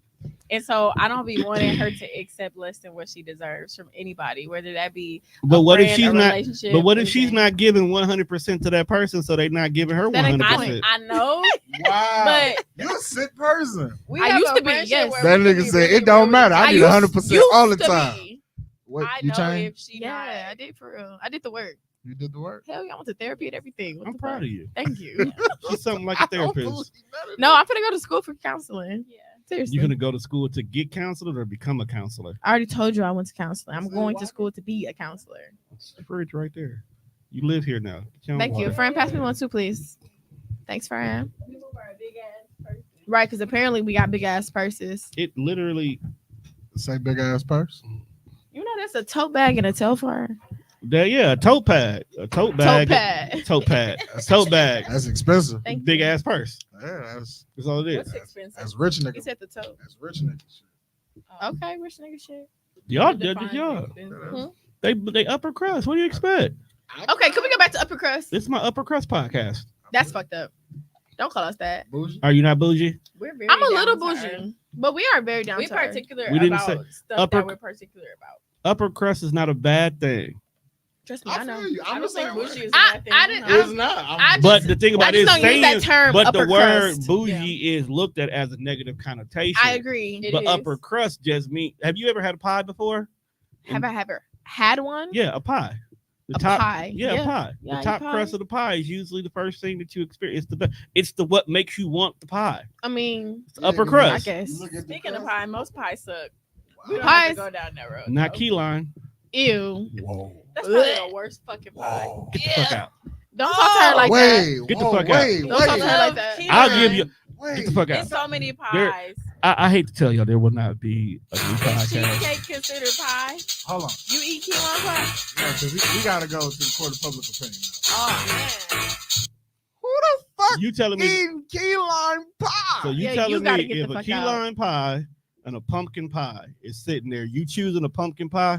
And so I don't be wanting her to accept less than what she deserves from anybody, whether that be But a what if friend, she's a not? relationship, But what if she's anything. not giving 100% to that person, so they not giving her That ain't the 100%? I know, Wow. but You're a sick person. we I have used a to be, friendship yes. where That we can nigga be said really, it don't really- matter. I need used- 100% all the used to time. be. What I you know changed? if she Yeah, I not. did for real. I did the work. You did the work. Hell yeah, I went to therapy and everything. What I'm the proud fuck? of you. Thank you. She's something like a I don't therapist. believe none of No, I'm gonna go to school for counseling. Yeah. Seriously. You're gonna go to school to get counseled or become a counselor? I already told you I went to counseling. I'm Say going what? to school to be a counselor. It's the fridge right there. You live here now. Get your own Thank you. water. Friend, pass me one too, please. Thanks, friend. Right, because apparently we got big ass purses. It literally. Say big ass purse. You know That's a tote bag and a tail fire. Yeah, a tote pad, a tote bag, pad. tote pad, a tote bag, That's expensive. Thank big you. ass purse. Yeah, that's That's all it What's is. expensive? that's rich You nigga. said the tote. That's rich nigga shit. Okay, rich nigga shit. Y'all What judges, defines y'all. expensive? They upper crust. What do you expect? Okay, can we go back to upper crust? This is my upper crust podcast. That's fucked up. Don't call us that. Bougie. Are you not bougie? We're very I'm a little down to earth. bougie, but we are very down We to earth. particular We didn't about say stuff upper- that we're particular about. Upper crust is not a bad thing. Trust me, I I know. feel you. I I'm don't the think same bougie way. is I- a bad thing. I didn't- no. It's not. I just- But the thing about I it just is don't use that saying, term. but upper the word crust. bougie is looked at as a negative connotation. I agree. It But is. upper crust just mean. Have you ever had a pie before? Have I ever had one? Yeah, a pie. The A top, pie. Yeah, a pie. Yeah, I the eat top pie. crust of the pie is usually the first thing that you experience. It's the what makes you want the pie. I mean, It's the upper Yeah, I crust, guess. You look at the Speaking of crust. pie, most pies suck. We don't Pies- have to go down that road. not though. key lime. Ew. Whoa. That's probably the worst fucking pie. Whoa. Get the fuck out. Don't talk to her like that. Wait. Get the whoa, fuck out. wait, Don't talk to her wait, like that. Key I'll lime. give you. wait. Get the fuck out. It's so many There- pies. I hate to tell y'all, there will not be a new Is podcast. cheesecake considered pie? Hold on. You eat key lime pie? Yeah, 'cause we gotta go to the court of public opinion now. Oh man. Who the fuck You telling me? eating key lime pie? So you Yeah, you telling gotta me get the if a fuck key out. lime pie and a pumpkin pie is sitting there, you choosing a pumpkin pie?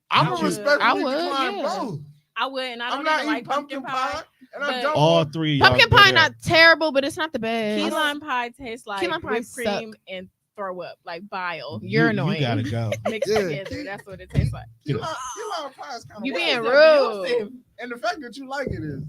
I'm I gonna would. respectfully I would, decline yeah. both. I would, and I I'm don't not even eating like pumpkin pie. and I but- don't. All want- three. Of y'all Pumpkin go pie there. not terrible, but it's not the best. Key lime pie tastes like lime pie whipped cream and throw up, like bile You're annoying. You gotta go. mixed Yeah. together. That's what it tastes like. Key Yeah. lime pie is kind of You That being is rude. abusive. and the fact that you like it is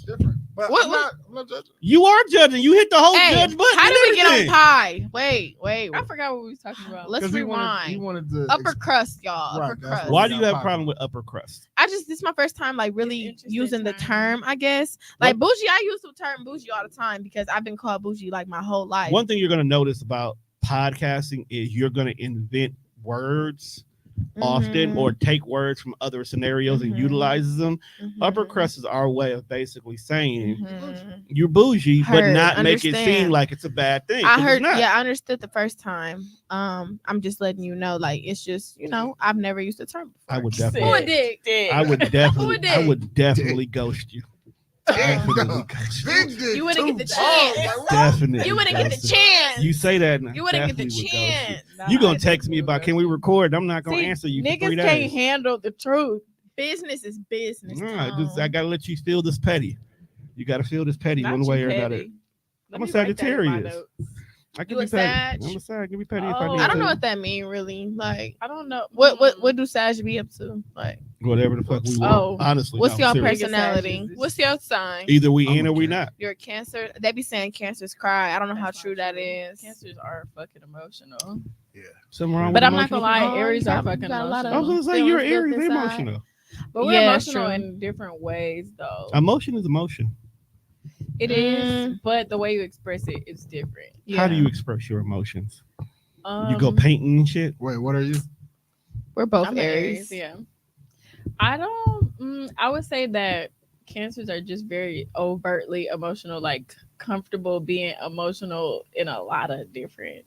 different. But What- I'm not judging. You are judging. You hit the whole Hey, judge button. how and did we get on everything. pie? Wait. I forgot what we was talking about. Let's 'Cause rewind. He wanted to Upper crust, y'all. Right, Upper that's crust. Why do you have a Pie. problem with upper crust? This is my first time like really interesting using the term. term, I guess. Like bougie, I use the term bougie all the time because I've been called bougie like my whole life. One thing you're gonna notice about podcasting is you're gonna invent words often Mhm, or take words from other scenarios and Mhm. utilizes them. mhm, Upper crust is our way of basically saying mhm. you're bougie, but Heard, not make it seem understand. like it's a bad thing. I 'cause heard, it's not. yeah, I understood the first time. I'm just letting you know, like it's just, I've never used the term before. I would Sick. definitely. Dick. I would definitely. Who I did? would definitely ghost you. Definitely ghost you. Big dick You wouldn't get the too. chance. Like, what? Definitely. You wouldn't get the ghost you. chance. You say that. and I You wouldn't get the definitely would ghost you. chance. Nah, You gonna I text me definitely about would. can we record? I'm not gonna See, answer you for 3 Niggas days. can't handle the truth. Business is business. Nah, Tom. I gotta let you feel this petty. You gotta feel this petty Not one way you or another. petty. Let I'm a me write that in my Sagittarius. notes. I can You be a petty. Sag? I'm a Sag. Give me petty if Oh. I need I don't know to. what that mean really. Like I don't know. what do Sag be up to? Like Whatever the fuck we want. Oh. Honestly, what's no, your serious. personality? Sagittarius. What's your sign? Either we I'm in a or we Cancer. not. You're a Cancer. They be saying cancers cry. I don't know how That's true not that is. Cancers are fucking emotional. Something wrong But with I'm not emotional gonna lie, people? Oh, Aries you are got- you fucking got a lot of I was emotional. gonna say you're feelings Aries. built They're inside. emotional. But we're Yeah, emotional true. in different ways, though. Emotion is emotion. It is, Mm. but the way you express it is different. How do Yeah. you express your emotions? Um, You go painting and shit. Wait, what are you? We're both I'm an Aries. Yeah. I don't. I would say that Cancers are just very overtly emotional, like comfortable being emotional in a lot of different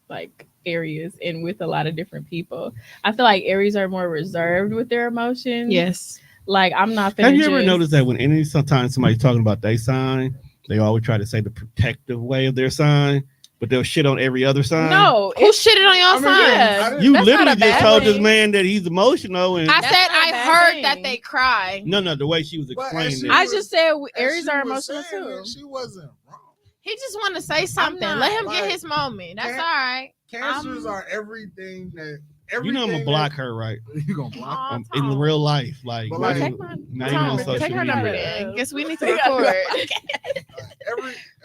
like areas and with a lot of different people. I feel like Aries are more reserved with their emotions. Yes. Like I'm not. Have you ever just- noticed that when sometimes somebody's talking about their sign, they always try to say the protective way of their sign, but they'll shit on every other sign? No, Who shitted on your I mean, sign? yeah. I didn't- You That's literally not a just bad told this thing. man that he's emotional and I That's said not a I bad heard thing. that they cry. no, the way she was But explaining as she it. I was- just said as Aries she are was emotional saying too. it, She wasn't wrong. He just want to say something. not, Let him like, get his moment. That's all can't- right. Cancers are everything that. You know I'm gonna everything block that- her, right? You gonna block? Aw, In Tom. real life, like But not like- even, Take my- not even Tom, on Take social take her media. number then. Guess we need to We gotta record.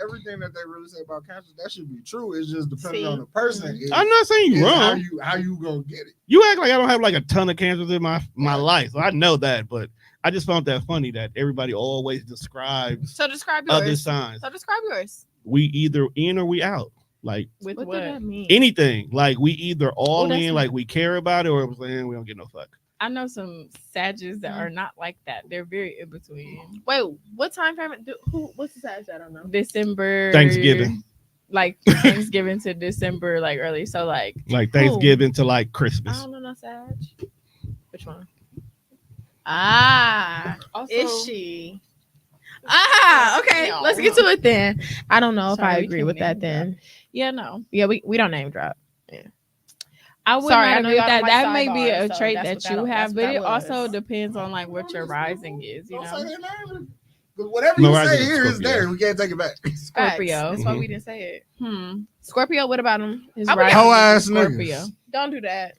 Everything that they really say about cancers, that should be true. It's just depending See? on the person. is- I'm not saying is you're How wrong. you gonna get it? You act like I don't have like a ton of cancers in my life. So I know that, but I just found that funny that everybody always describes So describe yours. other signs. So describe yours. We either in or we out. Like With What what? does that mean? anything. Like we either all that's in, not- like we care about it, or we're saying we don't get no fuck. I know some Sages that Mhm. are not like that. They're very in between. Wait, what time frame? What's the size? I don't know. December, Thanksgiving. like Thanksgiving to December, like early. So like Like Thanksgiving to like I Christmas. don't know, no Sag. Which one? also, Is she? Okay. No. Let's get to it then. I don't know if I Sorry, we agree can't with that. name Then Yeah, no. yeah, we don't name drop. I would Sorry, I not know agree with y'all that. don't like That may be a sidebars, so trait that's that what that- you that's have, what but that it also was. depends on like what your rising is, you Don't know. say their name. 'Cause whatever My you rising say is here is Scorpio. there. We can't take it back. Scorpio. That's why Mhm. we didn't say it. Hmm. Scorpio. What about him? His How we rising got- Hoe is a ass Scorpio. niggas. Don't do that.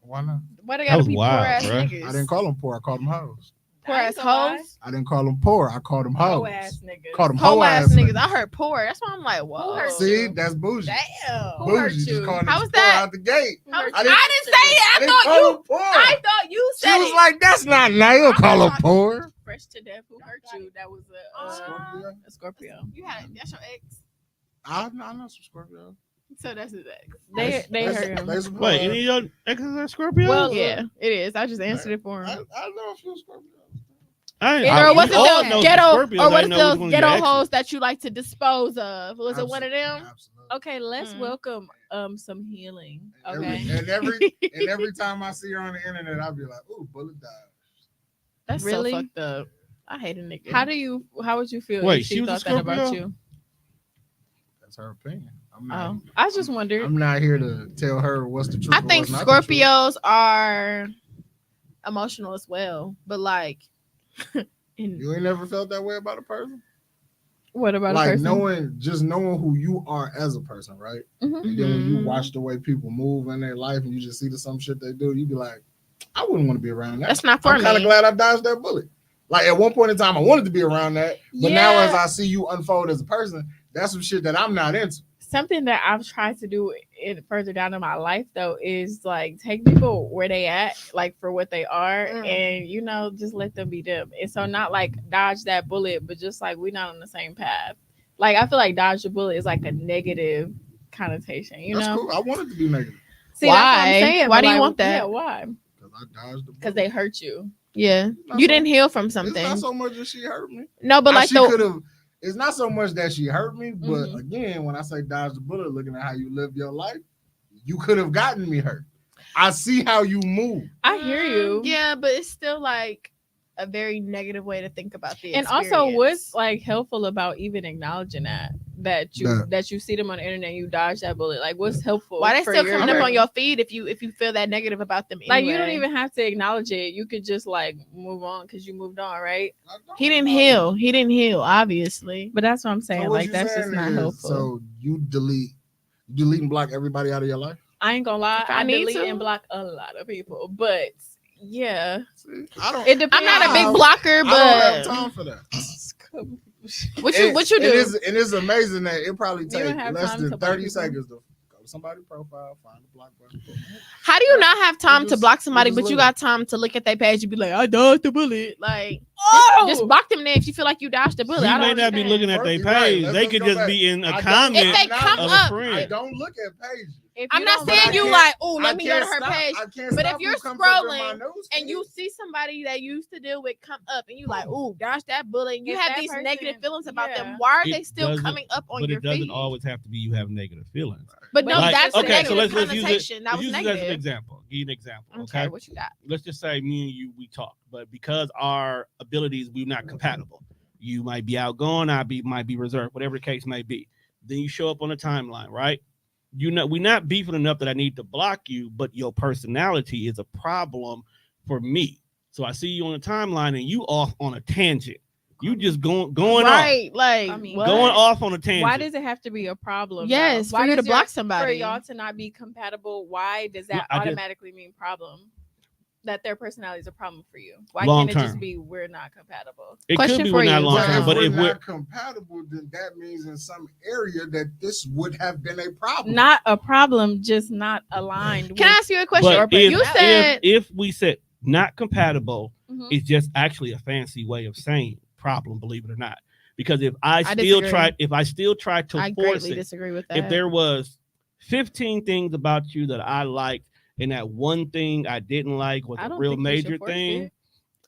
Why not? Why they That gotta was be wild, poor ass bruh. niggas? I didn't call them poor. I called them hoes. poor I ass ain't gonna lie. hoes. I didn't call them poor. I called them Hoe hoes. ass niggas. Called them Hoe ass niggas. I niggas. heard poor. That's why I'm like, whoa. hurt See, you? that's bougie. Damn. Who hurt Bougie. Just you? calling How us was poor that? out the gate. Who hurt I you? didn't say it. I I didn't thought call you. them poor. I thought you She said was it. like, "That's not nice. You don't call them poor." Fresh to death. Who hurt you? That was Scorpio. a Scorpio. You had that's your ex. I know some Scorpio. So that's his ex. They hurt him. They Wait, any of your exes are Scorpio? Well, Yeah, it is. I just answered it for I him. know a few Scorpios. I ain't, Or Or I, was we it all those know some ghetto? Scorpios. Or I was ain't it know those which one of your ghetto exes. hoes that you like to dispose of? Was it one of them? Absolutely. Okay, let's Mm. welcome some healing. Every- Okay. and every time I see her on the internet, I'll be like, "Ooh, bullet died." That's Really? so fucked up. I hate a nigga. How would you feel Wait, if she she was a thought that about Scorpio? you? That's her opinion. I'm not. Oh, I just wondered. I'm not here to tell her what's the truth. I or think what's not the truth. Scorpios are emotional as well, but like, You ain't never felt that way about a person. What about a Like person? knowing who you are as a person, right? Mhm. And then when you Mhm. watch the way people move in their life, and you just see some shit they do, you be like, "I wouldn't want to be around that." that's not for I'm kind of me. glad I dodged that bullet. Like at one point in time, I wanted to be around that, but now Yeah. as I see you unfold as a person, that's some shit that I'm not into. Something that I've tried to do further down in my life though is like take people where they at, like for what they are, and just let them be them. And so not like dodge that bullet, but just like we're not on the same path. Like I feel like dodge the bullet is like a negative connotation, That's cool. I wanted to be negative See, that's what I'm Why? saying. Why but, do you like, want that? Yeah, why? because I dodged the bullet. Because they hurt you. Yeah, Not you so- didn't heal from It's something. not so much that she hurt me. No, but like she could the have. It's not so much that she hurt me, but Mhm. again, when I say dodge the bullet, looking at how you live your life, you could have gotten me hurt. I see how you move. I hear you. Yeah, but it's still like a very negative way to think about the And also, experience. what's like helpful about even acknowledging that you Yeah. that you see them on the internet, and you dodge that bullet. Like, what's helpful? why they for still your coming up on journey? your feed if you feel that negative about them? Like, you don't anyway? even have to acknowledge it. You could just like move on because you moved on, right? He didn't heal. He didn't heal, obviously. But that's what I'm So saying. what Like, you that's just saying not is, helpful. So you delete and block everybody out of your life. I ain't gonna lie. If I I need delete to. and block a lot of people, but yeah, See, I don't. it depends. I'm not a big on- blocker, I don't have but time for that. what you do? It is amazing that it probably don't takes have less time than to block 30 people. seconds to go to somebody's profile, find a block button. How do you not have time to just- block we somebody, just but you live. got time to look at their page and be like, I dodged the bullet? Like, Oh! just block them there if you feel like you dodged the bullet. You I may don't not be understand. looking at their You're right. page. Let's They just could go just back. be in a I don't- comment If they come of up- a I friend. don't look at pages. If I'm you not don't saying block you it- like, oh, I let me go to can't her stop- page. I can't But stop if you're who comes up in my scrolling news and feed. you see somebody that you used to deal with come up and you like, oh, dodge that bullet, and you If have that these person- negative feelings about yeah. them, why are It they still doesn't- coming up on But your it doesn't feed? always have to be you have negative feelings. But no, Like, that's okay, a so negative let's use it. connotation. That was Use it as an negative. example. Give you an example. Okay, Okay. what you got? Let's just say me and you we talk, but because our abilities we're not compatible. You might be outgoing, might be reserved, whatever the case may be. Then you show up on the timeline, right? We're not beefing enough that I need to block you, but your personality is a problem for me. So I see you on the timeline and you off on a tangent. You just going Right, like I mean, what? off, going off on a tangent. Why does it have to be a problem? Yes, though? for Why you to does block For somebody. y'all to not be compatible, why does that I just- automatically mean problem? That their personality is a problem for you. Why Long can't it just term. be we're not compatible? It Question could be for we're not you. long Well, term, but if we're not compatible, then that means in some area that this would have been a problem. Not a problem, just not aligned. Can I ask you a question? but if, You said if we said not compatible, Mhm. it's just actually a fancy way of saying problem, believe it or not. Because if I still disagree. try to I force greatly it, disagree with that. if there was 15 things about you that I liked and that one thing I didn't like was I a don't real think you should major force thing. it.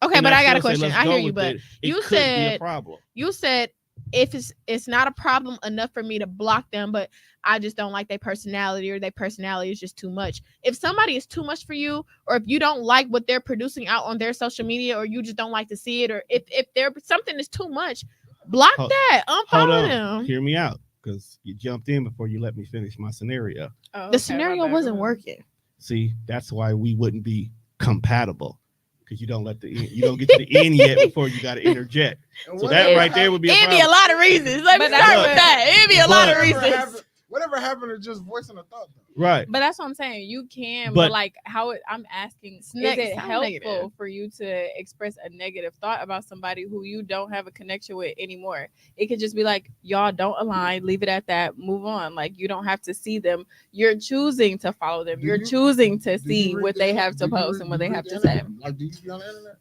okay, and but I got a still say, question. let's I go hear you, with but it you could be a said problem. you said if it's not a problem enough for me to block them, but I just don't like their personality, or their personality is just too much. If somebody is too much for you, or if you don't like what they're producing out on their social media, or you just don't like to see it, or if there something is too much, block Hold- that, Hold unfollow on, them. hear me out, because you jumped in before you let me finish my scenario. Oh, The scenario wasn't working. See, that's why we wouldn't be compatible, because you don't you don't get to the end yet before you got to interject. And So whatever that right there would be a It'd be a problem. lot of reasons. Let me But start that's with what- that. It'd be a lot of But- reasons. Whatever happened to just voicing a thought, though? Right. But that's what I'm saying. You can, But- but like I'm asking, is Next, it sound helpful negative. for you to express a negative thought about somebody who you don't have a connection with anymore? It could just be like, y'all don't align, leave it at that, move on. Like you don't have to see them. You're choosing to follow them. Do You're you- choosing to Do you see read what the they inter- have to do you post read- and what do they you have read to the say. internet? Like, do you be on the internet?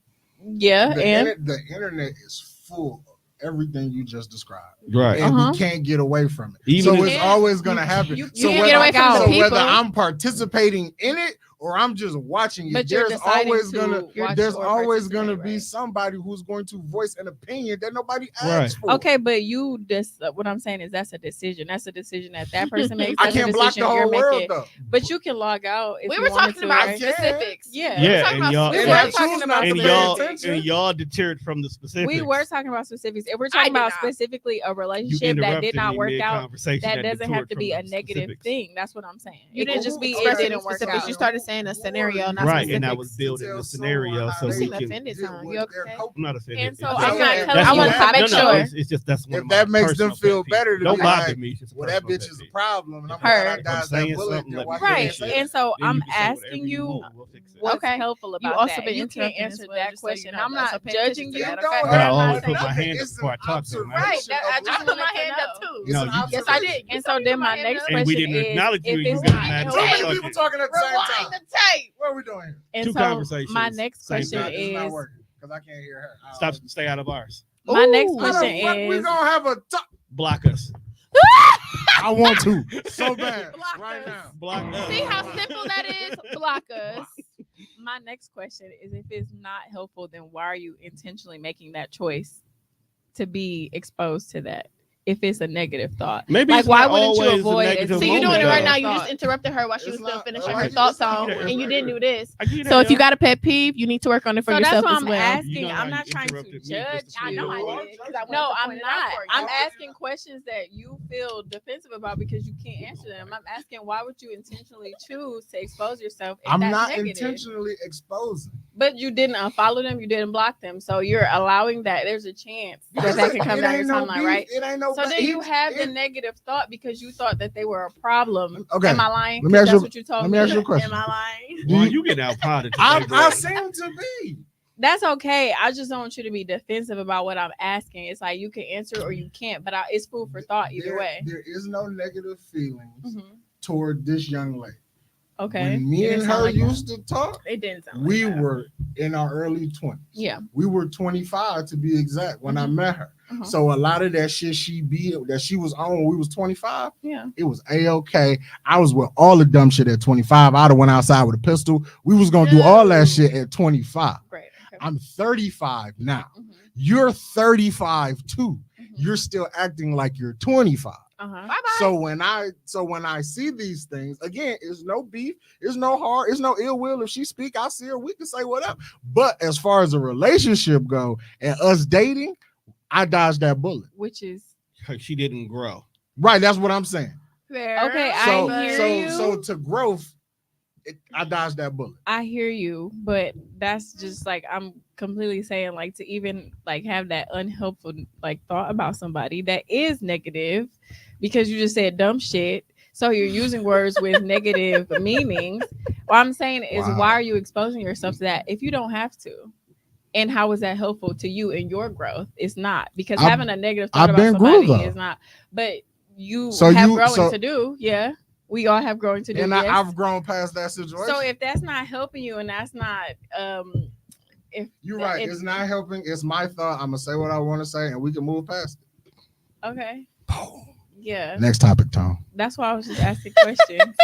Yeah, and The internet is full of everything you just described, Right. and Uh-huh. we can't get away from it. Even so if- it's always going to happen. you so can't whether, get away from so the whether people. I'm participating in it or I'm just watching it, but you're there's deciding always to gonna watch there's or always gonna participate, be right? somebody who's going to voice an opinion that nobody Right. asked for. Okay, but you just what I'm saying is that's a decision. That's a decision that person makes. I That's a can't block the decision you're whole world making. though. But you can log out if We you were wanted talking to, about right? specifics. Yeah. We were Yeah, talking and about y'all- We And were I talking choose about not and to pay y'all attention. and y'all deterred from the specifics. We were talking about specifics. If we're I talking did about not. specifically a You relationship that interrupted did not me work out, mid-conversation that doesn't have detoured to from be a the negative specifics. thing. That's what I'm saying. You It didn't could just be express it any didn't work specifics. out. You started saying a scenario, not Right, specifics. and I was building To the tell scenario someone so how You we seem can. offended, get son. what You they're okay? hoping. Oh, I'm not offended. And so It's I'm just- not That's telling that's I one wanted of to my- make sure. It's just that's one If of my that makes them personal feel pet peeves. better to Don't be bother like, me. It's just a well, that personal bitch pet is a peeve. problem, and I'm Her. glad I If I'm dodged saying that bullet. something, Then let why me can't Right. they finish say it. And that? so Then I'm you can say whatever asking you you want. We'll fix it. what's Okay. helpful about also that. been You can't interrupting answer as well, that just so you question. know I'm that. So not pay attention judging to you. that, Don't okay? have But I to always like put my nothing. hand up It's before I an talk to them, right? Right. observation I of just life. put my hand up too. It's No, an you- Yes, I observation. did. And so then my next And we question didn't is, acknowledge you, if and you it's got not mad at Too the many helpful, people subject. talking at the same Rewind time. the tape. What are we doing here? and Two so conversations, my next same question time. It's not is, working because I can't hear her. Stop. Stay out of ours. my next Ooh. How the question fuck we is, gonna have a talk? Block us. I want to so bad Block right us. now. Block us. See how simple that is? Block us. my next question is, if it's not helpful, then why are you intentionally making that choice to be exposed to that? If it's a negative thought, Maybe Like, it's why not wouldn't you always a avoid it? negative See, you're doing it moment, right though. now. You just Thought. interrupted her while she was It's still not- finishing like, her you thoughts just on, don't and you right didn't here. do this. I get that, So if you yo. got a pet peeve, you need to work on it for so yourself that's why as I'm well. asking. You know how I'm you not trying to interrupted me judge just to I see know your I voice. did. 'Cause I wanted No, to I'm point it out not. for you. I'm asking questions that you feel defensive about because you can't answer them. I'm asking, why would you intentionally choose to expose yourself? If I'm that's not negative? intentionally exposing. But you didn't unfollow them. You didn't block them. So you're allowing that. There's a chance that that can come It down your ain't no timeline, beef. right? It ain't no. So then you have the it- negative thought because you thought that they were a problem. Okay. Am I lying? Let me 'Cause ask that's you- what you told let me ask you a question. Am I lying? Well, you get out potted. I seem to be. That's okay. I just don't want you to be defensive about what I'm asking. It's like you can answer or you can't, but it's food for thought either way. There is no negative feelings Mhm. toward this young lady. Okay. When me It didn't and sound her like that. used to talk, It didn't sound we like that. were in our early 20s. Yeah. We were 25 to be exact when I met her. Mhm. So a lot of that shit that she was on when we was 25, Yeah. it was A-okay. I was with all the dumb shit at 25. I'd have went outside with a pistol. We was gonna do all that shit at 25. Great. Okay. I'm 35 now. Mhm. You're 35 too. Mhm. You're still acting like you're 25. Uh-huh. Bye bye. So when I see these things, again, it's no beef, it's no hard, it's no ill will. If she speak, I see her, we can say whatever. But as far as a relationship go and us dating, I dodged that bullet. Which is She didn't grow. Right, that's what I'm saying. Fair. Okay, So I hear so you. so to growth, I dodged that bullet. I hear you, but that's just like I'm completely saying, like, to even like have that unhelpful like thought about somebody that is negative because you just said dumb shit. So you're using words with negative meanings. What I'm saying is, Wow. why are you exposing yourself to that if you don't have to? And how is that helpful to you in your growth? It's not, because I've- having a negative thought I've about been somebody grew, though. is not. But you So have you- growing so- to do. Yeah, we all have growing to do. And yes. I've grown past that situation. So if that's not helping you and that's not if You're that- right. if- It's not helping. It's my thought. I'm gonna say what I want to say, and we can move past it. okay, yeah, Next topic, Tom. that's why I was just asking questions.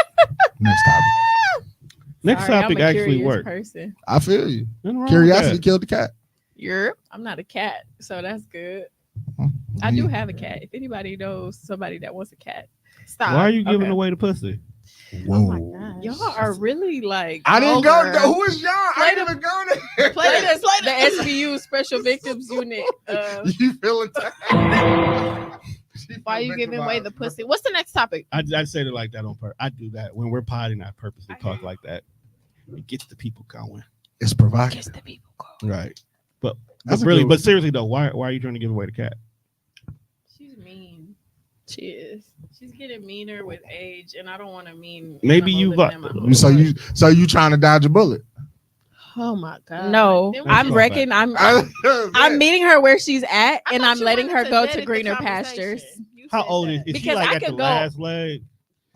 Next topic. Next Sorry, topic I'm a actually curious worked. person. I feel you. Nothing wrong with Curiosity that. killed the cat. You're I'm not a cat, so that's good. I do have a cat. If anybody knows somebody that wants a cat, Stop. Why are you giving Okay. away the pussy? Whoa. Oh my gosh. y'all are really like I didn't go. Vulgar. Who is y'all? I Play didn't even go there. Play this. Play the this. SVU Special Victims Unit. You feel attacked? Why are you giving away the pussy? What's the next topic? I say it like that on purpose. I do that when we're potting. I purposely talk like that. It gets the people going. It's provocative. Just the people go. Right. But That's a really, good but seriously though, why are you trying to give away the cat? She's mean. She is. She's getting meaner with age, and I don't want to mean. Maybe I'm you older than vo- my homeboy. So you trying to dodge a bullet? Oh my god. No, Then Let's I'm go reckon back. I'm meeting her where she's at, I and thought I'm you letting wanted her go vet to the greener conversation. pastures. You How said old that. is she? Because Like I at the could go- last leg?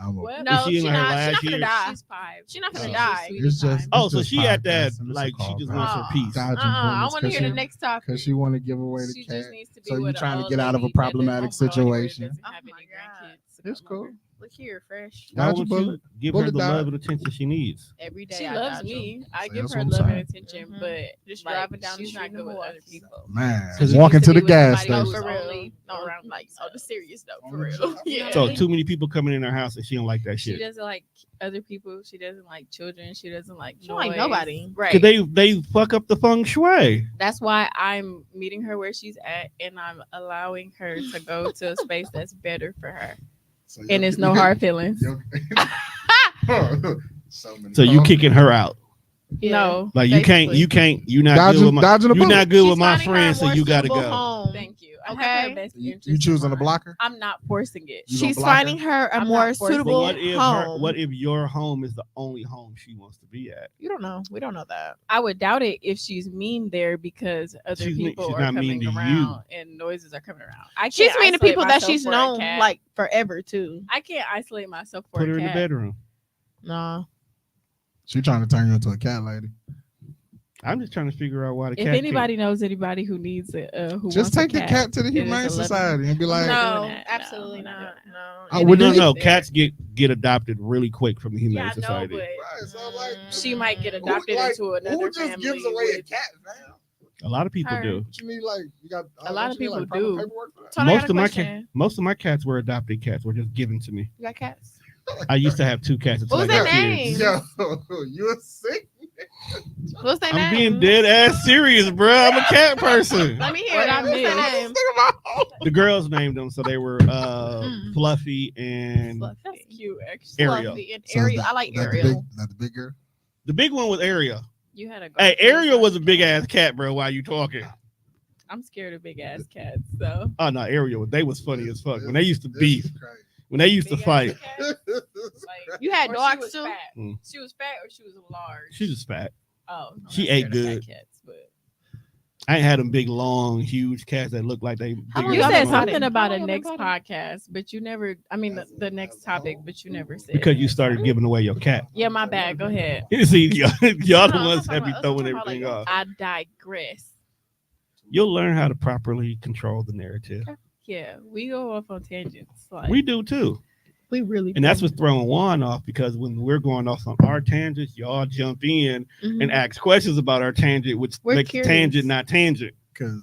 What? No, Is she she's in her not. last She's not year? gonna die. She's 5. She's not gonna Oh, die. sweetie It's just- pie. Oh, so just she at that podcasting. It's like a she call just back. wants her peace. Dodging I bullets want to hear the 'cause next topic. Because she want to give away the She cat. just needs to be So you with trying to old get out of a lady that problematic doesn't go anywhere, situation. doesn't Oh have my any God. grandkids to It's come cool. over. Look here, fresh. Why Dodge a won't you bullet. give her Bullet the died. love and attention she needs? Every day She I loves dodge 'em. me. I So give that's her what I'm love and saying. attention, Mhm. but Just like, driving down the she's street not in good the with horse. other people. Man, Cause She walking needs to be the with gas somebody Oh, who's station. for real. only No, around like himself. on the serious note, for On the real. job. Yeah. So too many people coming in her house and she don't like that She shit. doesn't like other people. She doesn't like children. She doesn't like She don't like noise. nobody. Right. Cause they fuck up the feng shui. That's why I'm meeting her where she's at, and I'm allowing her to go to a space that's better for her. So And it's no hard feelings. So many. So you kicking her out. Yeah. No. Like basically. you're not good with my dodging a you're bullet. not good She's with my finding her a friends, so more you gotta suitable go. home. Thank you. I have Okay. her best You interest choosing in to mind. block her? I'm not forcing it. You gonna She's block her? finding her a I'm more not forcing But suitable what if home. what if your home is the only home she wants to be at? You don't know. We don't know that. I would doubt it if she's mean there because other She's people she's are not mean coming to around and noises are coming around. I She's can't mean to isolate people that myself she's for a known cat. like forever too. I can't isolate myself for Put a her in the cat. bedroom. Nah. She trying to turn you into a cat lady. I'm just trying to figure out why the If cat anybody knows anybody who needs it, who Just wants a take the cat to the it is Humane 11. Society and be like, No. No, doing that. absolutely No, we're not not. doing No. I can't. would No, do no, it. cats get adopted really quick from the Humane Yeah, I know, Society. but Right, so like, she might get who, adopted like, into another who just family. gives away a with- cat now? A lot of people Her. do. What you need, like, you got A lot don't of you need, people proper do. paperwork for that? So I got Most a of my question. most of my cats were adopted cats. Were just given to me. You got cats? I used to have 2 cats until What I was got their kids. name? Yo, you're sick. What's their I'm name? being dead ass serious, bro. I'm a cat person. Let me hear What it. I What's their missed. name? The girls named them, so they were Mm. Fluffy and Fluffy. That's cute, actually. Ariel. Fluffy and So Ariel. that- I like that the Ariel. big- that the big girl. the big one was Ariel. You had a Hey, Garfield Ariel was a size big cat. ass cat, bro. While you talking? I'm scared of big ass cats, so Oh no, Ariel. They was funny as fuck when they used to This beef. is crazy. When they used to Big-ass fight. cats, like, You had or she dogs was too? fat. Mm. She was fat or she was large. She just fat. Oh, I'm she not ate scared of fat good. Cats, but I ain't had them big, long, huge cats that look like they. How bigger long you than y'all said been mine. something about How a long y'all next been podcast, but you never. I mean, the next topic, but you never said Because you that. started giving away your cat. Yeah, my bad. Go ahead. See, y'all the No, ones I'm that be talking about- throwing I'm talking everything about, off. I digress. You'll learn how to properly control the narrative. Yeah, we go off on tangents. Like We do too. We really And that's what's throwing Juan off because when we're going off on our tangents, y'all jump in and ask questions about our tangent, which We're makes curious. tangent not tangent. Because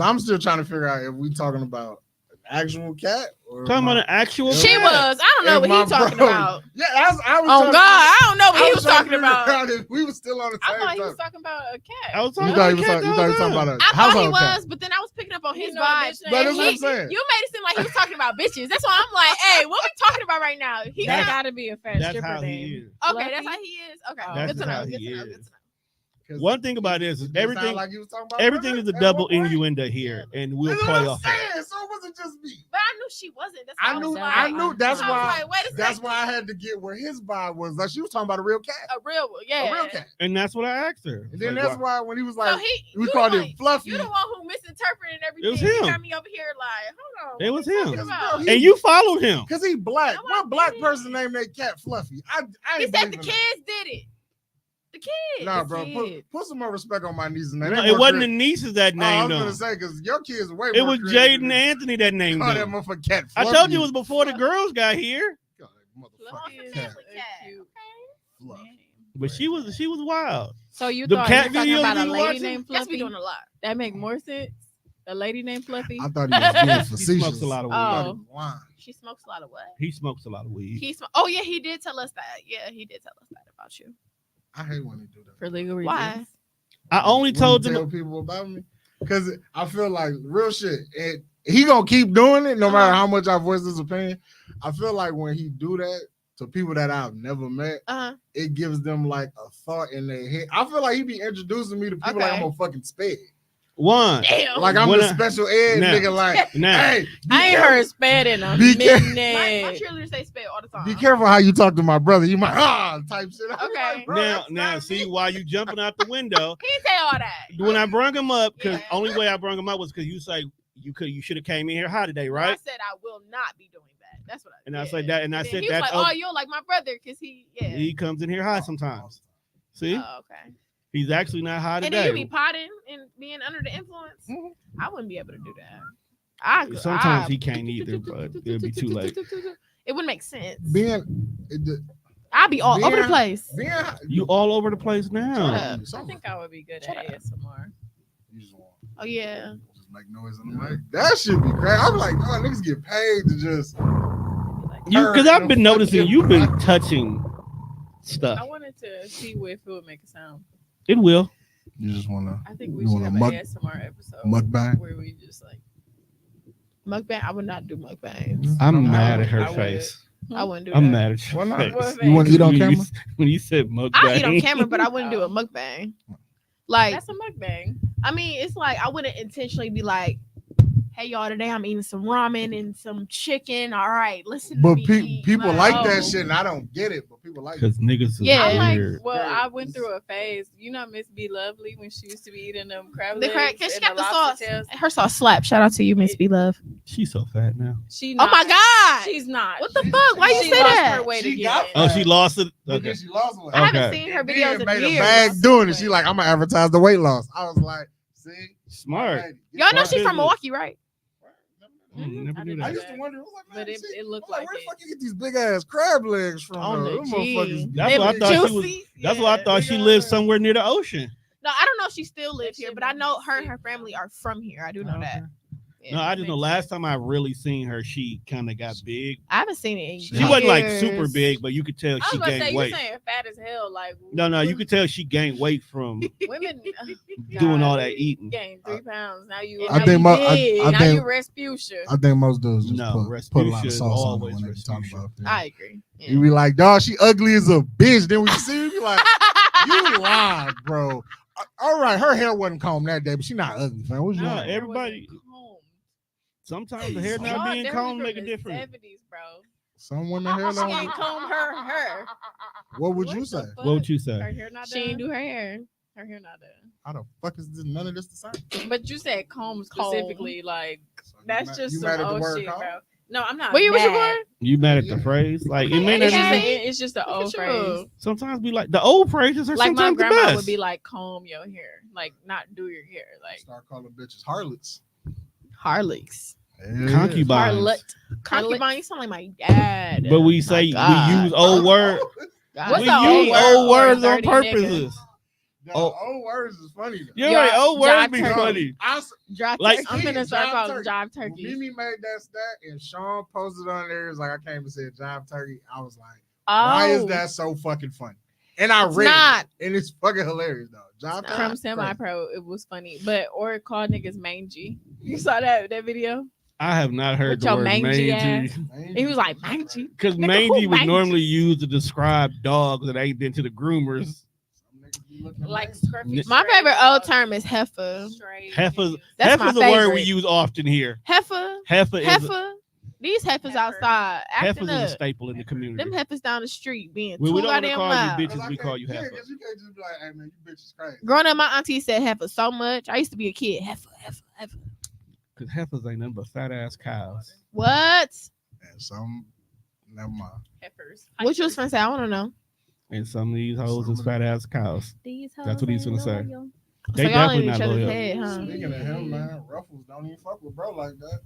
I'm still trying to figure out if we talking about an actual cat or Talking about my- an actual She cat. was. I don't know And what my he talking bro. about. Yeah, I was. Oh God, I don't know what he was talking about. If we were still on the I same thought he was time. talking about a cat. I was You talking thought about he a cat was the talking whole about time. a I thought he household was, cat. but then I was picking up on He his know a vibe. bitch But named- that's what I'm He- saying. You made it seem like he was talking about bitches. That's why I'm like, hey, what we talking about right now? He That got gotta be a fat That's stripper how name. he is. okay. That's how he is. Okay, Oh. That's good to how know. he Good to know. is. Good to know. 'Cause One thing about this is it sound everything. like he was talking about Everything is a women at double one point. innuendo here, and we'll That's what play I'm off of it. saying. So it wasn't just me. But I knew she wasn't. That's I why knew. was I like, knew. That's I was why. like, wait a That's second. why I had to get where his vibe was. Like she was talking about a real cat. A real one, yeah. A real cat. And that's what I asked her. And then Like, that's why when he was So like, he, we you called the it one- Fluffy. You the one who misinterpreted everything. was You him. got me over here like, hold on. It what was we him. talking about? Bro, and you followed him. Cause he black. No, I What black didn't. person named that cat Fluffy? I He ain't said the believing kids did it. The kids. Nah, the bro. kids. Put some more respect on my nieces' name. No, They it more wasn't the creative. nieces that Oh, I named was them. gonna say because your kids are way It more was creative Jaden than Anthony that named Call that them. motherfucking cat. I Fluffy. told you it was before the girls got here, God, motherfucking Fluffy is family cat. a cat. cute Fluff. name. but she was wild. So you The thought cat he was talking videos about you a be lady watching? named Guess we Fluffy? doing a lot. That make more sense. A lady named Fluffy. I thought he was being He facetious. smokes a lot of weed. I thought he Oh. was lying. She smokes a lot of what? He smokes a lot of weed. Oh yeah, he did tell us that. Yeah, he did tell us that about you. I hate when they do that. For legal reasons. Why? I only When told you them. tell people about me because I feel like real shit. And he gonna keep doing it no matter how much I voice his opinion. I feel like when he do that to people that I've never met, it gives them like a thought in their head. I feel like he be introducing me to people like Okay. I'm a fucking sped. One. Damn. Like I'm When the I- special ed Now- nigga. Like, Now, hey, I ain't heard sped in a Be careful. my minute. cheerleaders say spade all the time. Be careful how you talk to my brother. You might type shit. I be Okay. like, bro, now, that's now, not see me. why you jumping out the window. He say all that. When I brung him up, because Yeah. only way I brung him up was because you say you should have came in here high today, right? I said I will not be doing that. That's what I. And I yeah. said that, and I And then said he was that's like, "Oh, you're like my brother," because he, yeah. he comes in here high sometimes. See, Oh, okay. he's actually not high And then you today. be potting and being under the influence. Mhm. I wouldn't be able to do that. I could- Sometimes I- he can't either, but it'll be too late. It wouldn't make sense. Being I'd be all over the being- place. being You all over the place Shut now. up. I think I would be good Shut at up. ASMR. You just want Oh yeah. just make noise in the mic. That should be great. I'm like, oh, niggas get paid to just. Like, Because I've been noticing you've been touching stuff. I wanted to see if it would make a sound. It will. You just want to I think we You should want a have an muk- ASMR episode mukbang. where we just like. Mukbang. I would not do mukbangs. I'm I mad would- at her I would. face. I wouldn't do I'm that. mad at your Why not? face. What You want to eat on When camera? when you said mukbang. I eat on camera, but I wouldn't do a mukbang. Like, That's a mukbang. I mean, it's like I wouldn't intentionally be like, "Hey y'all, today I'm eating some ramen and some chicken. All right, listen." But to me eat." people like oh. that shit, and I don't get it. But people like it. Because niggas is Yeah. I like. weird. Well, Right. I went through a phase. You know, Miss B Lovely when she used to be eating them crab The legs. crack, cause she and got the lobster sauce. tails. Her sauce slap. Shout out to you, Miss B Love. She's so fat now. She. Oh my not. God! She's not. What the She- fuck? Why you she say lost that? her weight She again. got Oh, she lost it? But Okay. then she lost weight. I haven't Okay. seen her And videos then made in a years. bag doing it. She like, I'm gonna advertise the weight loss. I was like, see, Smart. lady, Y'all know Smart she's from business. Milwaukee, right? Mm, never I knew didn't I that. used to wonder, what's like, But man, it- see, it looked I'm like, like where the it. fuck you get these big ass crab legs from? On though? the Them G. motherfuckers- That's They what I was thought she was. juicy. That's what I Yeah. thought she big lived ass. somewhere near the ocean. No, I don't know if she still lives That here, shit but I made know me her and sick, her family bro. are from here. I do know Okay. that. Yeah. No, I just know makes last time I really seen her, she kind of got big. I haven't seen it in She years. wasn't like super big, but you could tell I was she gonna say gained you weight. saying fat as hell. Like No, you could tell she gained weight from women doing all God, that eating. gained 3 pounds. Now you. I now think you mo- big. I now think- you Rasputia. I think most dudes just No, put a lot Rasputia of is sauce on it always when they talk Rasputia. about that. I agree. Yeah. You be like, dog, she ugly as a bitch. Then when you see her, you be like, you lied, bro. All right, her hair wasn't combed that day, but she not ugly, fam. What you No, doing? everybody- Sometimes the hair Y'all not being definitely combed from make a the difference. 70s, bro. Some women hair She long. ain't comb her hair. What would you the say? fuck? What would you say? Her hair not She didn't done. do her hair. Her hair not done. How the fuck is this, none of this the same? But you said comb specifically, like So you that's mad- just you some mad at the old word shit, comb? bro. No, I'm not. Where you was you mad. born? You mad at the phrase? Like it may not It's just, even. it's just the old at phrase. you. Sometimes be like the old phrases are Like my sometimes the grandma best. would be like, comb your hair, like not do your hair, like Start calling bitches harlots. Harleys. Yeah. Concubines. harlot. Concubine, you sound like my dad. But we My say God. we use old words. God. What's We the use old word old for words on dirty nigga? purposes. The Oh. old words is funny. Though. You're Y'all- right. Old words y'all be turkey. funny. Dry Like- turkey. I'm finna start Jive calling turkey. jive When turkey. Mimi made that stat and Sean posted on there, it was like I came and said jive turkey. I was like, Oh, why is that so fucking funny? And I It's read not. it, and it's fucking hilarious though. Jive turkey. from Semi Pro? It was funny, but or called niggas mangy. You saw that video? I have not heard With the your word mangy mangy. Man, He was like mangy. Because Nigga, mangy who was mangy? normally used to describe dogs that ain't been to the groomers. some niggas be looking Like mangy. scruffy. My straight favorite old dogs, term is heifer. straight Heifers. niggas. That's my Heifer's a word we favorite. use often here. Heifer. Heifer is Heifer. These heifers Heifer. outside acting heifers is a up. staple in the community. Them heifers down the street being Well, too we don't want to goddamn call loud. you Cause bitches. I We can't- call you yeah, heifer. 'cause you can't just be like, hey man, you bitch is crazy. Growing up, my auntie said heifer so much. I used to be a kid. Heifer, heifer, heifer. Because heifers ain't nothing but fat ass cows. What? And some, never mind. Heifers. What you was finna say? I want to know. And some of these hoes is fat ass cows. That's what he's gonna say. So They y'all definitely in not each other's loyal. head, huh? Speaking of him, man, Ruffles don't even fuck with bro like that.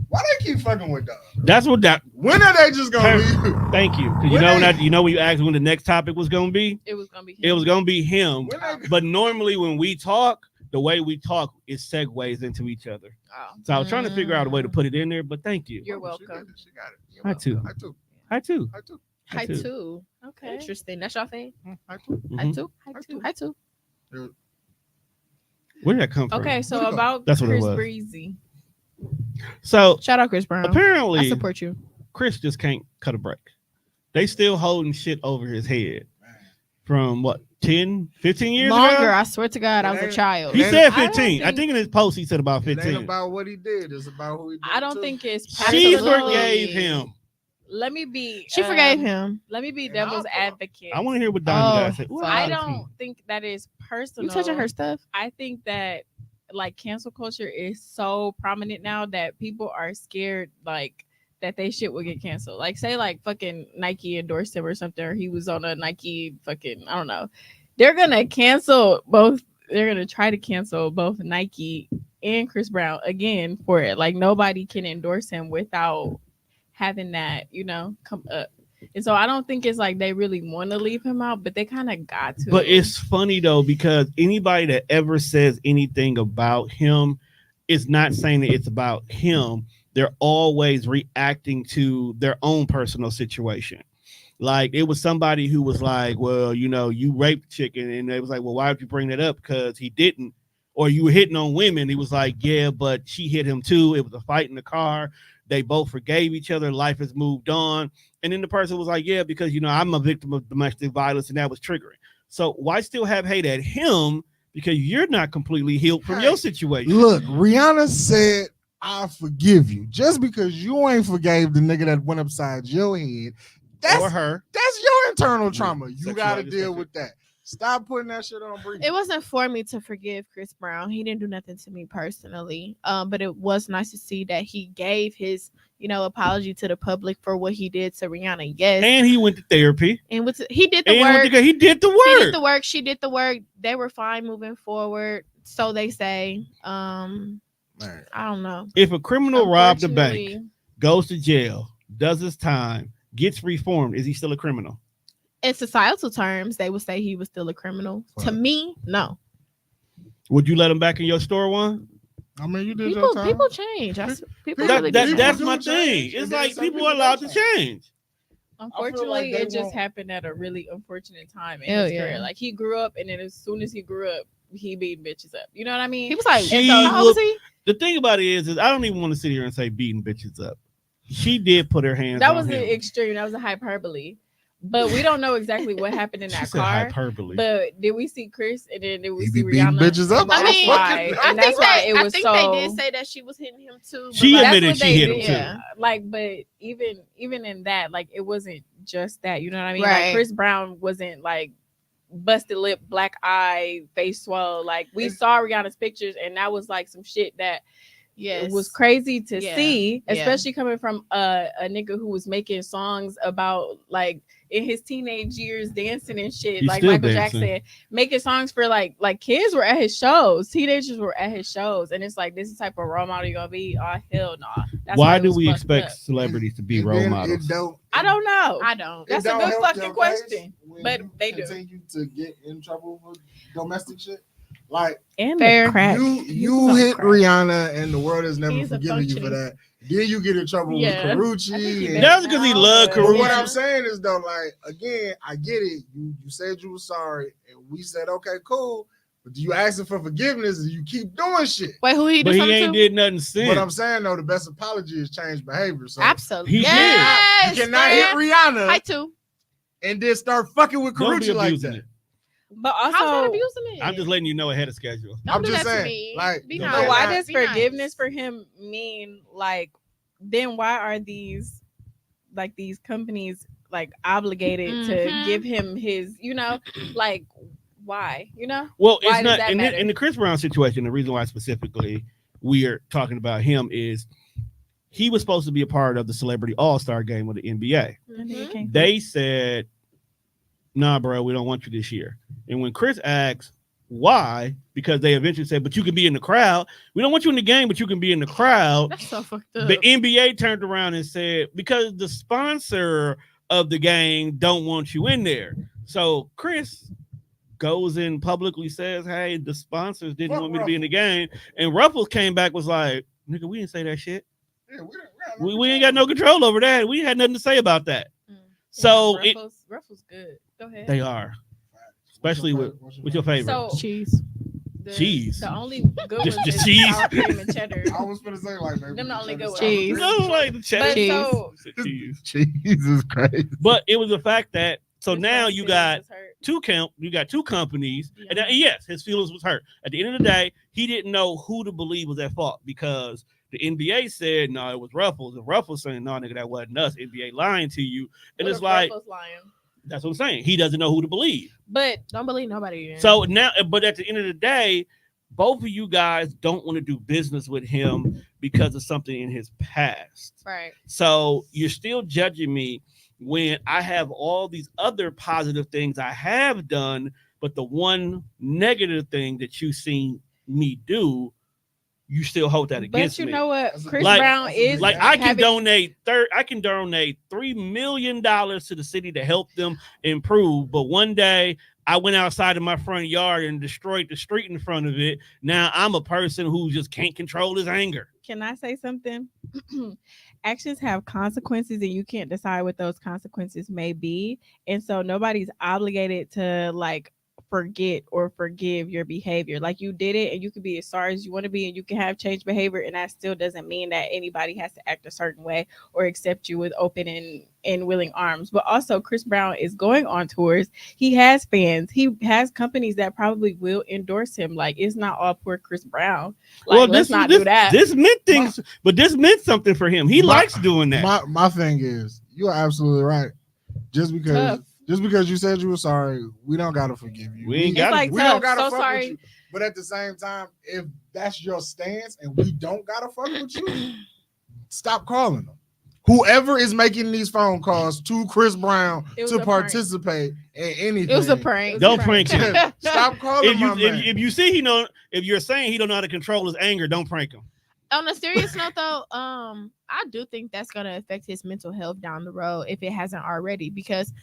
Why they keep fucking with dog? That's what that. When are they just gonna Hey. leave? Thank you. 'Cause you When know they- that. You know when you asked when the next topic was gonna be. It was gonna be. It was gonna be him. When they, But normally when we talk, the way we talk is segues into each other. Oh, So I was trying to figure out a way to Mm. put it in there, but thank you. you're Oh, she welcome. did it. She got it. You're I too. welcome. I too. I too. I too. Hi too. too. Okay. Interesting. That's your thing. I too. Hi Mhm. too. Hi, Hi, too. Hi too. Where did that come from? Okay, so Where'd it go? about That's what it Chris was. Breezy. So Shout out Chris Brown. I apparently, support you. Chris just can't cut a break. They still holding shit over his head Man. from what 10, 15 years Longer. ago. I swear to God, I was a It ain't- child. He It said I don't 15. I think- think in his post he said about It ain't 15. about what he did. It's about who he did. I don't to. think it's She Absolutely. forgave him. Let me be. She forgave him. Let me be And devil's I'll- advocate. I want to hear what Donnie Oh, guys say. Ooh, fuck. I like don't him. think that is personal. You touching her stuff? I think that like cancel culture is so prominent now that people are scared like that they shit will get canceled. Like say like fucking Nike endorsed him or something, or he was on a Nike fucking I don't know. They're gonna cancel both. They're gonna try to cancel both Nike and Chris Brown again for it. Like nobody can endorse him without having that, come up. And so I don't think it's like they really want to leave him out, but they kind of got to. But it's funny though, because anybody that ever says anything about him is not saying that it's about him. They're always reacting to their own personal situation. Like it was somebody who was like, well, you raped chicken. And they was like, well, why would you bring that up? Because he didn't. Or you were hitting on women. He was like, yeah, but she hit him too. It was a fight in the car. They both forgave each other. Life has moved on. And then the person was like, yeah, because, I'm a victim of domestic violence and that was triggering. So why still have hate at him? Because you're not completely healed from your situation. Look, Rihanna said, I forgive you. Just because you ain't forgave the nigga that went upside your head, Or her. that's your internal trauma. Yeah, You got to sexuality deal dysfunction. with that. Stop putting that shit on Brie. It wasn't for me to forgive Chris Brown. He didn't do nothing to me personally. But it was nice to see that he gave his, apology to the public for what he did to Rihanna. Yes, And he went to therapy. and he did the And work. he did the He work. did the work. She did the work. They were fine moving forward. So they say. Man. I don't know. If a criminal robbed a bank, Unfortunately, goes to jail, does his time, gets reformed, is he still a criminal? In societal terms, they would say he was still a criminal. To Right. me, no. Would you let him back in your store one? I mean, you did People your time. people change. People That- really That, do. that's do my change, thing. and It's then like some people people are allowed don't to change. unfortunately, they it just won't- happened at a really unfortunate time in Hell his yeah. career. Like he grew up, and then as soon as he grew up, he beat bitches up. You know what I mean? He was like, She how old was he? The thing about it is I don't even want to sit here and say beating bitches up. She did put her hands that on was him. an extreme. That was a hyperbole. But we don't know exactly what happened in She that said car. hyperbole. But did we see Chris and then did we He see be beating Rihanna? bitches up. And I that's mean, why. I And that's why it was I think so. they did say that she was hitting him too. She but, like, admitted what she they hit him did. too. Yeah. Like, but even in that, like, it wasn't just that. You know what I mean? Right. Like, Chris Brown wasn't like busted lip, black eye, face swell. Like, we saw Rihanna's pictures, and that was like some shit that yes. it was crazy to Yeah. see, Yeah. especially coming from a nigga who was making songs about like in his teenage years dancing and shit, He's like still Michael dancing. Jackson, making songs for like kids were at his shows, teenagers were at his shows, and it's like this is the type of role model you're gonna be. Oh hell no! That's Why it do was we fucked expect up. celebrities to be And role then models? I don't know. I don't. That's it a don't good help fucking your question, case when but you they do. continue to get in trouble for domestic shit. Like And Fair. the crack. you was on hit crack. Rihanna, and the world has never He's a forgiven you for functioning- that. Then you get in trouble Yeah. with I think he Karuchi. been- That's because he now, loved but- But what Karuchi. I'm saying is though, like again, I get it. You said you were sorry, and we said okay, cool. But you asking for forgiveness, and you keep doing shit. Wait, who he But did he something ain't to? did nothing since. What I'm saying though, the best apology is change behavior. So Absolutely. He did. Yes, you cannot hit man. Rihanna I too. and then start fucking with Don't be Karuchi like abusing that. it. But How's that also, abusing it? I'm just letting you know ahead of schedule. Don't I'm do just that to saying, me. like, Be no, nice. but why not- does Be forgiveness nice. for him mean like? Then why are these companies like obligated to Mhm. give him his? Like why? Well, Why it's does not that in matter? the Chris Brown situation. The reason why specifically we are talking about him is he was supposed to be a part of the Celebrity All-Star game with the NBA. Mhm. They said, "Nah, bro, we don't want you this year." And when Chris asked why, because they eventually said, "But you can be in the crowd. We don't want you in the game, but you can be in the crowd." That's so fucked up. The NBA turned around and said, "Because the sponsor of the game don't want you in there." So Chris goes in publicly says, "Hey, the sponsors didn't Fuck want me to be in the game," and Ruffles came back was like, "Nigga, we didn't say that shit. Yeah, We ain't got no control over that. We had nothing to say about that." Mm. So Yeah, Ruffles good. Go ahead. they are, especially with your favorite. So Cheese. the only good Just- ones just is cheese. sour cream and cheddar. I was gonna say like maybe Them the only good ones. Cheese. No, like the cheddar But Cheese. so cheese. Cheese is crazy. But it was the fact that so his now feelings you got was hurt. you got two companies, and Yeah. yes, his feelings was hurt. At the end of the day, he didn't know who to believe was at fault because the NBA said no, it was Ruffles, and Ruffles saying no, nigga, that wasn't us. NBA lying to you, and What it's if like Ruffles lying? that's what I'm saying. He doesn't know who to believe. But Don't believe nobody. Then. So now, but at the end of the day, both of you guys don't want to do business with him because of something in his past. right. So you're still judging me when I have all these other positive things I have done, but the one negative thing that you've seen me do, you still hold that against you me. know what? That's a- Chris Like- Brown is Like I can having- donate $3 million to the city to help them improve, but one day I went outside of my front yard and destroyed the street in front of it. Now I'm a person who just can't control his anger. Can I say something? Actions have consequences, and you can't decide what those consequences may be. And so nobody's obligated to like forget or forgive your behavior. Like you did it, and you can be as sorry as you want to be, and you can have changed behavior, and that still doesn't mean that anybody has to act a certain way or accept you with open and willing arms. But also, Chris Brown is going on tours. He has fans. He has companies that probably will endorse him. Like it's not all poor Chris Brown. Like let's not do that. This meant things, but this meant something for him. He likes doing that. My thing is, you are absolutely right. Just because Tough. you said you were sorry, we don't gotta forgive you. We ain't It's got like we don't tough, gotta so fuck sorry. with you. But at the same time, if that's your stance and we don't gotta fuck with you, stop calling them. Whoever is making these phone calls to Chris Brown It was to a prank. participate in anything. It was a prank. Don't prank him. Stop calling If you my man. if you see if you're saying he don't know how to control his anger, don't prank him. On a serious note, though, I do think that's gonna affect his mental health down the road if it hasn't already. Because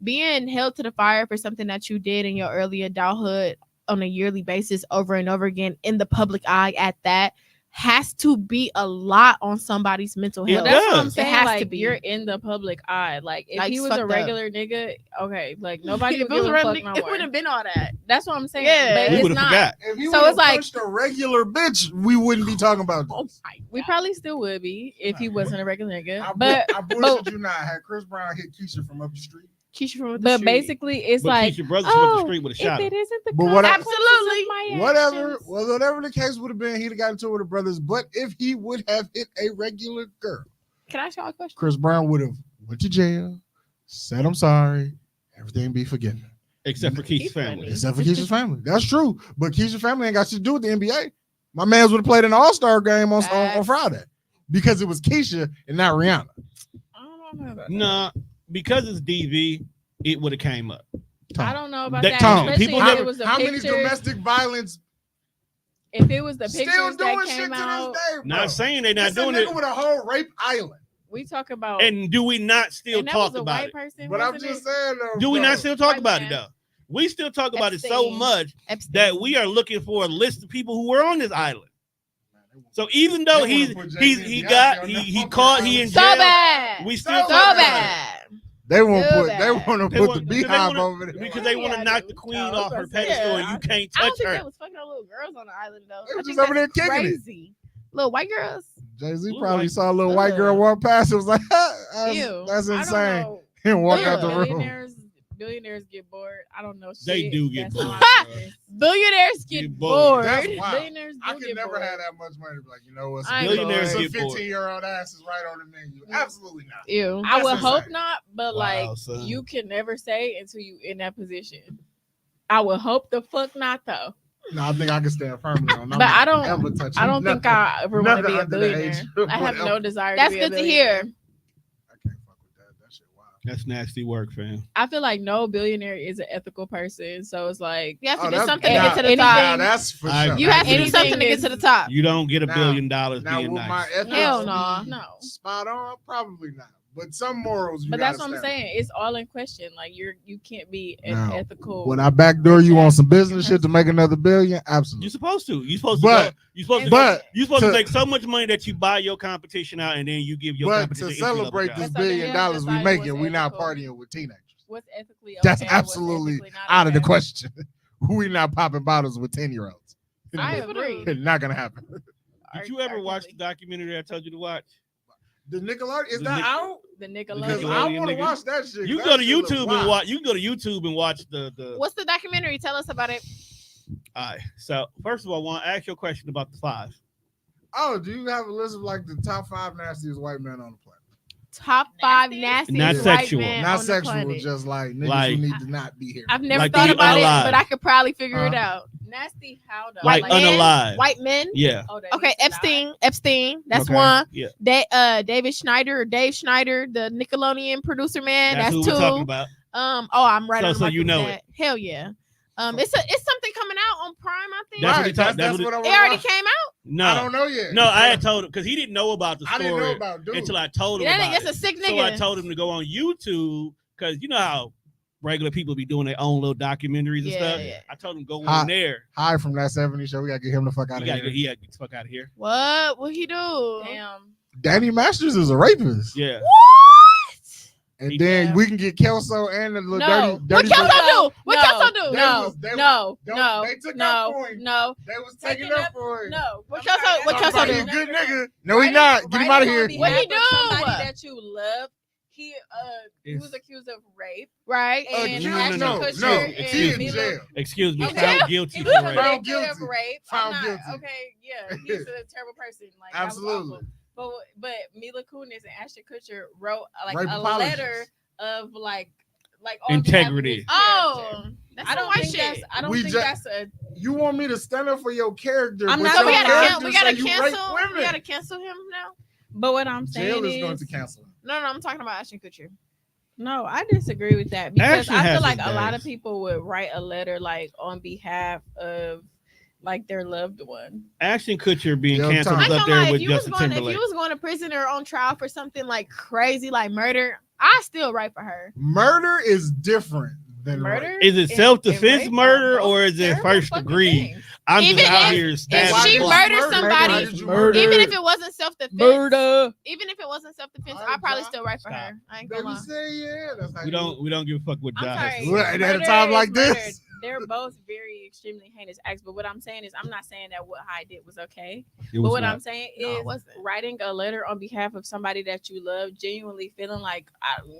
being held to the fire for something that you did in your early adulthood on a yearly basis over and over again in the public eye at that has to be a lot on somebody's mental It health. That's what I'm does. saying. It has like, to be. You're in the public eye. Like if Like, he was fucked a up. regular nigga, okay, like nobody If would it was give a fuck really- no it more. wouldn't have been all that. That's what I'm saying. Yeah. But We it's would have not. forgot. If you So so it's like- punched a regular bitch, we wouldn't be talking about this. Oh my We probably still would be if he wasn't a regular nigga. I But bullshit you not. Had Chris Brown hit Keisha from up the street. Keisha from the but street. basically, it's But like Keisha brothers from up the oh, street would have if shot him. it isn't the But what I- consequences of my Whatever, actions- well, whatever the case would have been, he'd have got into it with the brothers. But if he would have hit a regular girl, Can I ask y'all a question? Chris Brown would have went to jail, said I'm sorry, everything be forgiven. Except for Keith's He's family. funny. Except for Keisha's family. That's true. But Keisha's family ain't got shit to do with the NBA. My man's would have played an all-star game on Facts. Friday because it was Keisha and not Rihanna. I don't know about that. Nah, because it's DV, it would have came up. I don't know about That- that. Tom, Especially people if never- it was the How many pictures. domestic violence If it was the still pictures doing that shit came to out, this day, bro? Not saying they're not It's a doing nigga it. with a whole rape island. we talk about. And do we not still and that talk was a about white it? person. But I'm wasn't just it? saying though. Do we bro. not still talk White about man. it though? We still talk about it so Epstein. much Epstein. that we are looking for a list of people who were on this island. So even though They he's wanna put he's Jay-Z he and got Beyonce on he that he fucking caught he in island. so jail. bad. We still So talk about it. bad. They want So to put. bad. They want to They put want- the because they beehive wanna- over there. Because they want to Yeah, knock I the know. queen I was off her about to say, pedestal yeah, and you can't I don't touch think her. they was fucking on little girls on the island though. They I was think just over there that's kicking it. crazy. Little white girls. Jay-Z Blue probably white- saw a little white girl Ugh. walk past. It was like, Ew. that's I don't insane. know. And walk out the Ugh. room. Billionaires get bored. I don't know. They shit. do get That's bored. how I feel. Billionaires get Get bored. bored. That's wild. Billionaires do I could get never bored. have that much money. Like, you know what? I ain't Billionaires bored. Some get bored. 15-year-old ass is right on the menu. Absolutely not. Ew. I would That's hope insane. not, but Wow, like son. you can never say until you in that position. I would hope the fuck not though. No, I think I can stand firmly on that. But I don't- Ever touch I don't think nothing. I ever want to nothing be a under the billionaire. age of I have no whatever. desire. That's to be a good to billionaire. hear. I can't fuck with that. That shit wild. That's nasty work, fam. I feel like no billionaire is an ethical person, so it's like You have to Oh, do that's- something to nah, get to the anything- top. Nah, that's for I- sure. You have to do Anything something to get is- to the top. You don't get $1 Now- billion Now, being with my nice. ethics Hell be no. No. spot on, probably not. But some morals, you But that's gotta what I'm stand saying. It's all in question. Like you can't be an Now, ethical. on. When I backdoor you on some business shit to make another billion, absolutely. You're supposed to. You're supposed But- to. You're supposed to. But You're supposed to to- make so much money that you buy your competition out, and then you give your but competition to entry-level celebrate jobs. this So then $1 billion you have to we decide making, what's we not ethical. partying with teenagers. What's ethically okay? That's and what's absolutely ethically not out of the okay. question. We not popping bottles with 10-year-olds. I Some agree. people do. Not gonna happen. Did you ever watch the documentary I told you to watch? The Nickelodeon is The that Nic- out? The Because Nickelodeon? Nickelodeon. I want to nigga. watch that shit. You That go to shit look YouTube and wild. watch. You can go to YouTube and watch the. What's the documentary? Tell us about it. All right. So first of all, I want to ask you a question about the 5. Oh, do you have a list of like the top 5 nastiest white men on the planet? Top 5 Nasty? nasty Not white sexual. men Not on the sexual, planet. just like niggas Like- who need to not be here. I've never Like thought the about unalive. it, but I could probably figure it Huh? out. Nasty how though? Like White men? unalive. White men. Yeah. Oh, that Okay, he's alive? Epstein. That's Okay. one. Yeah. David Schneider or Dave Schneider, the Nickelodeon producer man. That's That's, who two. we're talking about. I'm right So- on so the mark you with know that. Hell yeah. It's something coming out on Prime, I think. That's what Right, he talk- that's that's what I It wanna already watch. came out. No. I don't know yet. No, I had told him because he didn't know about the I story didn't know about dude. until I told him That about nigga's a it. sick So I nigga. told him to go on YouTube because you know how regular people be doing their own little documentaries and Yeah, stuff. yeah. I told him to go Hi. on there. Hi from that 70s show. We gotta get him the fuck out He of got here. he got to get the fuck out of here. What he do? Damn. Danny Masters is a rapist. Yeah. What? And then Yeah. we can get Kelso and the little No. dirty. What Kelso No, do? What no, Kelso do? They No, was- they no, was- no, they took no, up for him. no, They was Taking taking up up- for him. no. What I'm Kelso- sorry, what that's Kelso not do? You right. good nigga. No, he Writing- not. Get him writing out of on here. What he behalf of do? Somebody that you love. He It's- was accused of rape. Right? And no, Ashton no, Kutcher no. and Excuse He in me. Mila- jail. Excuse me. Okay. Found guilty He for was rape. Found convicted of guilty. rape. Found I'm not, guilty. Okay, yeah, he's a terrible person. Like that was Absolutely. awful. But Mila Kunis and Ashton Kutcher wrote like Rape a apologies. letter of like on Integrity. behalf of his Oh, character. that's I some don't white think shit. that's. I don't We think ju- that's a. You want me to stand up for your character? I'm but not So your we gonna gotta, character we say gotta you cancel. rape We women. gotta cancel him now. But what I'm saying Jail is, is going to cancel him. No, I'm talking about Ashton Kutcher. no, I disagree with that because Ashton I has feel like his a lot days. of people would write a letter like on behalf of like their loved one. Ashton Kutcher being Yo, canceled Tom. I was ain't up gonna lie, there if with you was Justin going, if Timberlake. you was going to prison or on trial for something like crazy, like murder, I still write for her. Murder is different than Murder rape. Is it and- self-defense and rape murder are or both is it terrible first fucking degree? things. I'm Even just out if- here if stabbing. she people. murdered somebody- Why did you murder? Even if it wasn't self-defense, Murder. even if it wasn't self-defense, Alright, I probably Josh, still write for stop. her. I ain't gonna Baby lie. say yeah. That's how we don't give a fuck what I'm Josh has sorry. to Well, say. at a Murder time is like this? murder. They're both very extremely heinous acts. But what I'm saying is, I'm not saying that what Hyde did was okay. It But was what not. I'm saying No, it is, wasn't. writing a letter on behalf of somebody that you love, genuinely feeling like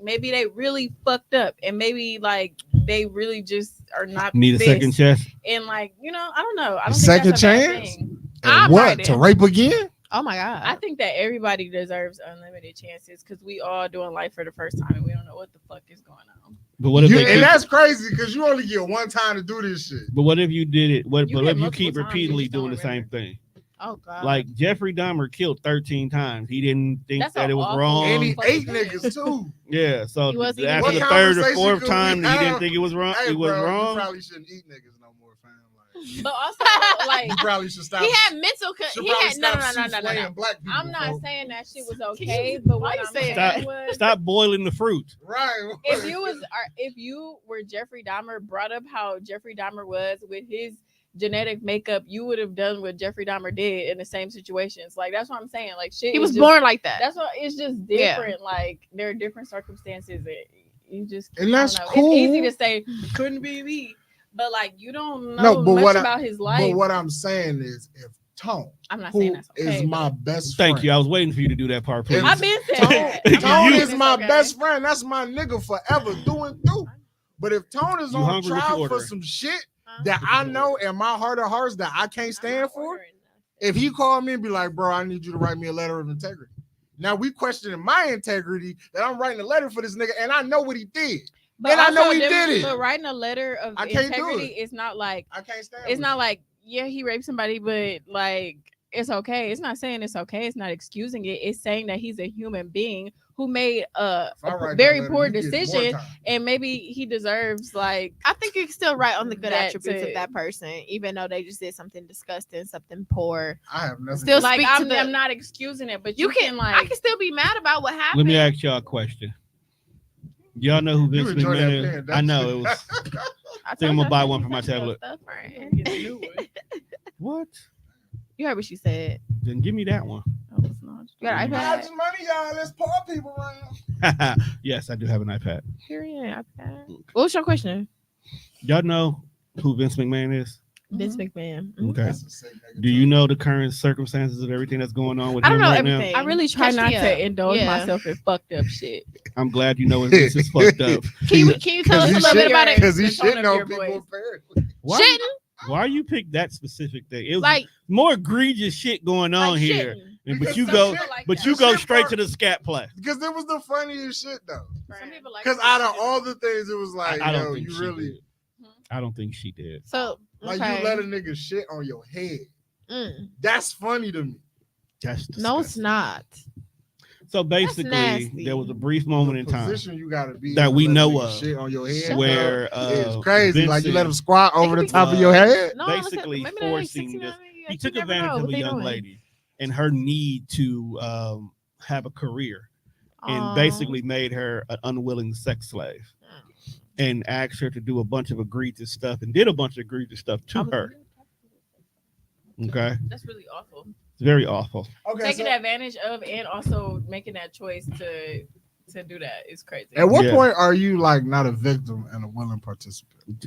maybe they really fucked up, and maybe like they really just are not Need a this. second chest. And like I don't know. I A don't second think that's a bad chance? thing. And I'm what? writing. To rape again? Oh my god. I think that everybody deserves unlimited chances because we all doing life for the first time and we don't know what the fuck is going on. But what if You- they and keep, that's crazy because you only get one time to do this shit. but what if you did it? What You but get if you multiple keep times, you repeatedly just don't doing the same remember. thing? oh god. Like Jeffrey Dahmer killed 13 times. He didn't think That's that an it was awful wrong. And he fucking ate thing. niggas too. Yeah, so He wasn't after even the What third or conversation fourth could we time, he have? didn't think it was wrong. Hey, It was bro, you wrong. probably shouldn't eat niggas no more, fam. Like, But also, like, you probably should stop. he had mental. should He probably had no. stop souffling black people, I'm not folks. saying that shit was okay, but Why what you I'm saying saying that? was, Stop boiling the fruit. Right. if you were Jeffrey Dahmer, brought up how Jeffrey Dahmer was with his genetic makeup, you would have done what Jeffrey Dahmer did in the same situations. Like that's what I'm saying. Like shit, He is was just- born like that. That's what it's just Yeah. different. Like there are different circumstances. You just And I that's don't know. cool. It's easy to say couldn't be me, but like you don't know No, but much what about his life. But what I'm saying is, if Tone, I'm not saying who that's okay. is my but- best Thank friend, you. I was waiting for you to do that part, please. I've been saying Tone, that. Thank I'm you. Tone saying is it's my okay. best friend. That's my nigga forever, through and through. But if Tone is You on hungry? What you trial for ordering? some shit Huh? that I know in my heart of hearts that I can't I'm stand not for, ordering if he called me and be like, bro, I need you to write me a letter of integrity. Now we questioning my integrity that I'm writing a letter for this nigga, and I know what he did. But And I know also he them- did it. But writing a letter of I can't do integrity it. is not like I can't stand it's with not it. like yeah he raped somebody, but like it's okay. It's not saying it's okay. It's not excusing it. It's saying that he's a human being who made a If I write that very letter, poor you get more decision, time. and maybe he deserves like I think you can still write on the good That attributes too. of that person, even though they just did something disgusting, something poor. I have nothing. Still to like speak to I'm, the- I'm not excusing it, but You can like I can still be mad about what happened. Let me ask y'all a question. Y'all know who Vince enjoy that McMahon is? pen, I don't know you? it was. I think I'm told gonna you, buy I one said for my you touched your tablet. stuff, right? Get a new one. What? You heard what she said. Then give me that one. Oh, it's not. You got an How iPad? much money, y'all? Let's poor people around. Yes, I do have an iPad. Period. iPad. What was your question? Y'all know who Vince McMahon is? Vince McMahon. Okay. That's a sick nigga, Do too. you know the current circumstances of everything that's going on with I him don't know right everything. I really try Catch not me to up. indulge Yeah. myself in fucked up shit. now? I'm glad you know this is fucked up. Can you tell us a little bit about it? Because he The tone shitting of on your people. voice. apparently. Why? Shitting? Why you pick that specific thing? It was Like, more egregious shit going on like here. shitting. And- Because but you some go, shit like but that. you go Shit straight part- to the scat play. Because it was the funniest shit though. Some people like Because out of all the things, it was like, I don't yo, think you she really did. I don't think she did. So, like okay. you let a nigga shit on your head. Mm. That's funny to me. That's No, it's disgusting. not. So basically, nasty. there was a brief moment in The time position you gotta be that in to we let a know nigga of shit on your head. where It's crazy. Like you let him Vincent squat over the could be top of your was head. No, basically listen, maybe they're like forcing 69, this. maybe, He you took never advantage know of what a they young doing. lady and her need to have a career, and Aw. basically made her an unwilling sex slave, and asked her to do a bunch of egregious stuff, and did a bunch of egregious stuff to her. Okay, That's really awful. it's very awful. Okay, Taking so advantage of and also making that choice to do that is crazy. at what Yeah. point are you like not a victim and a willing participant?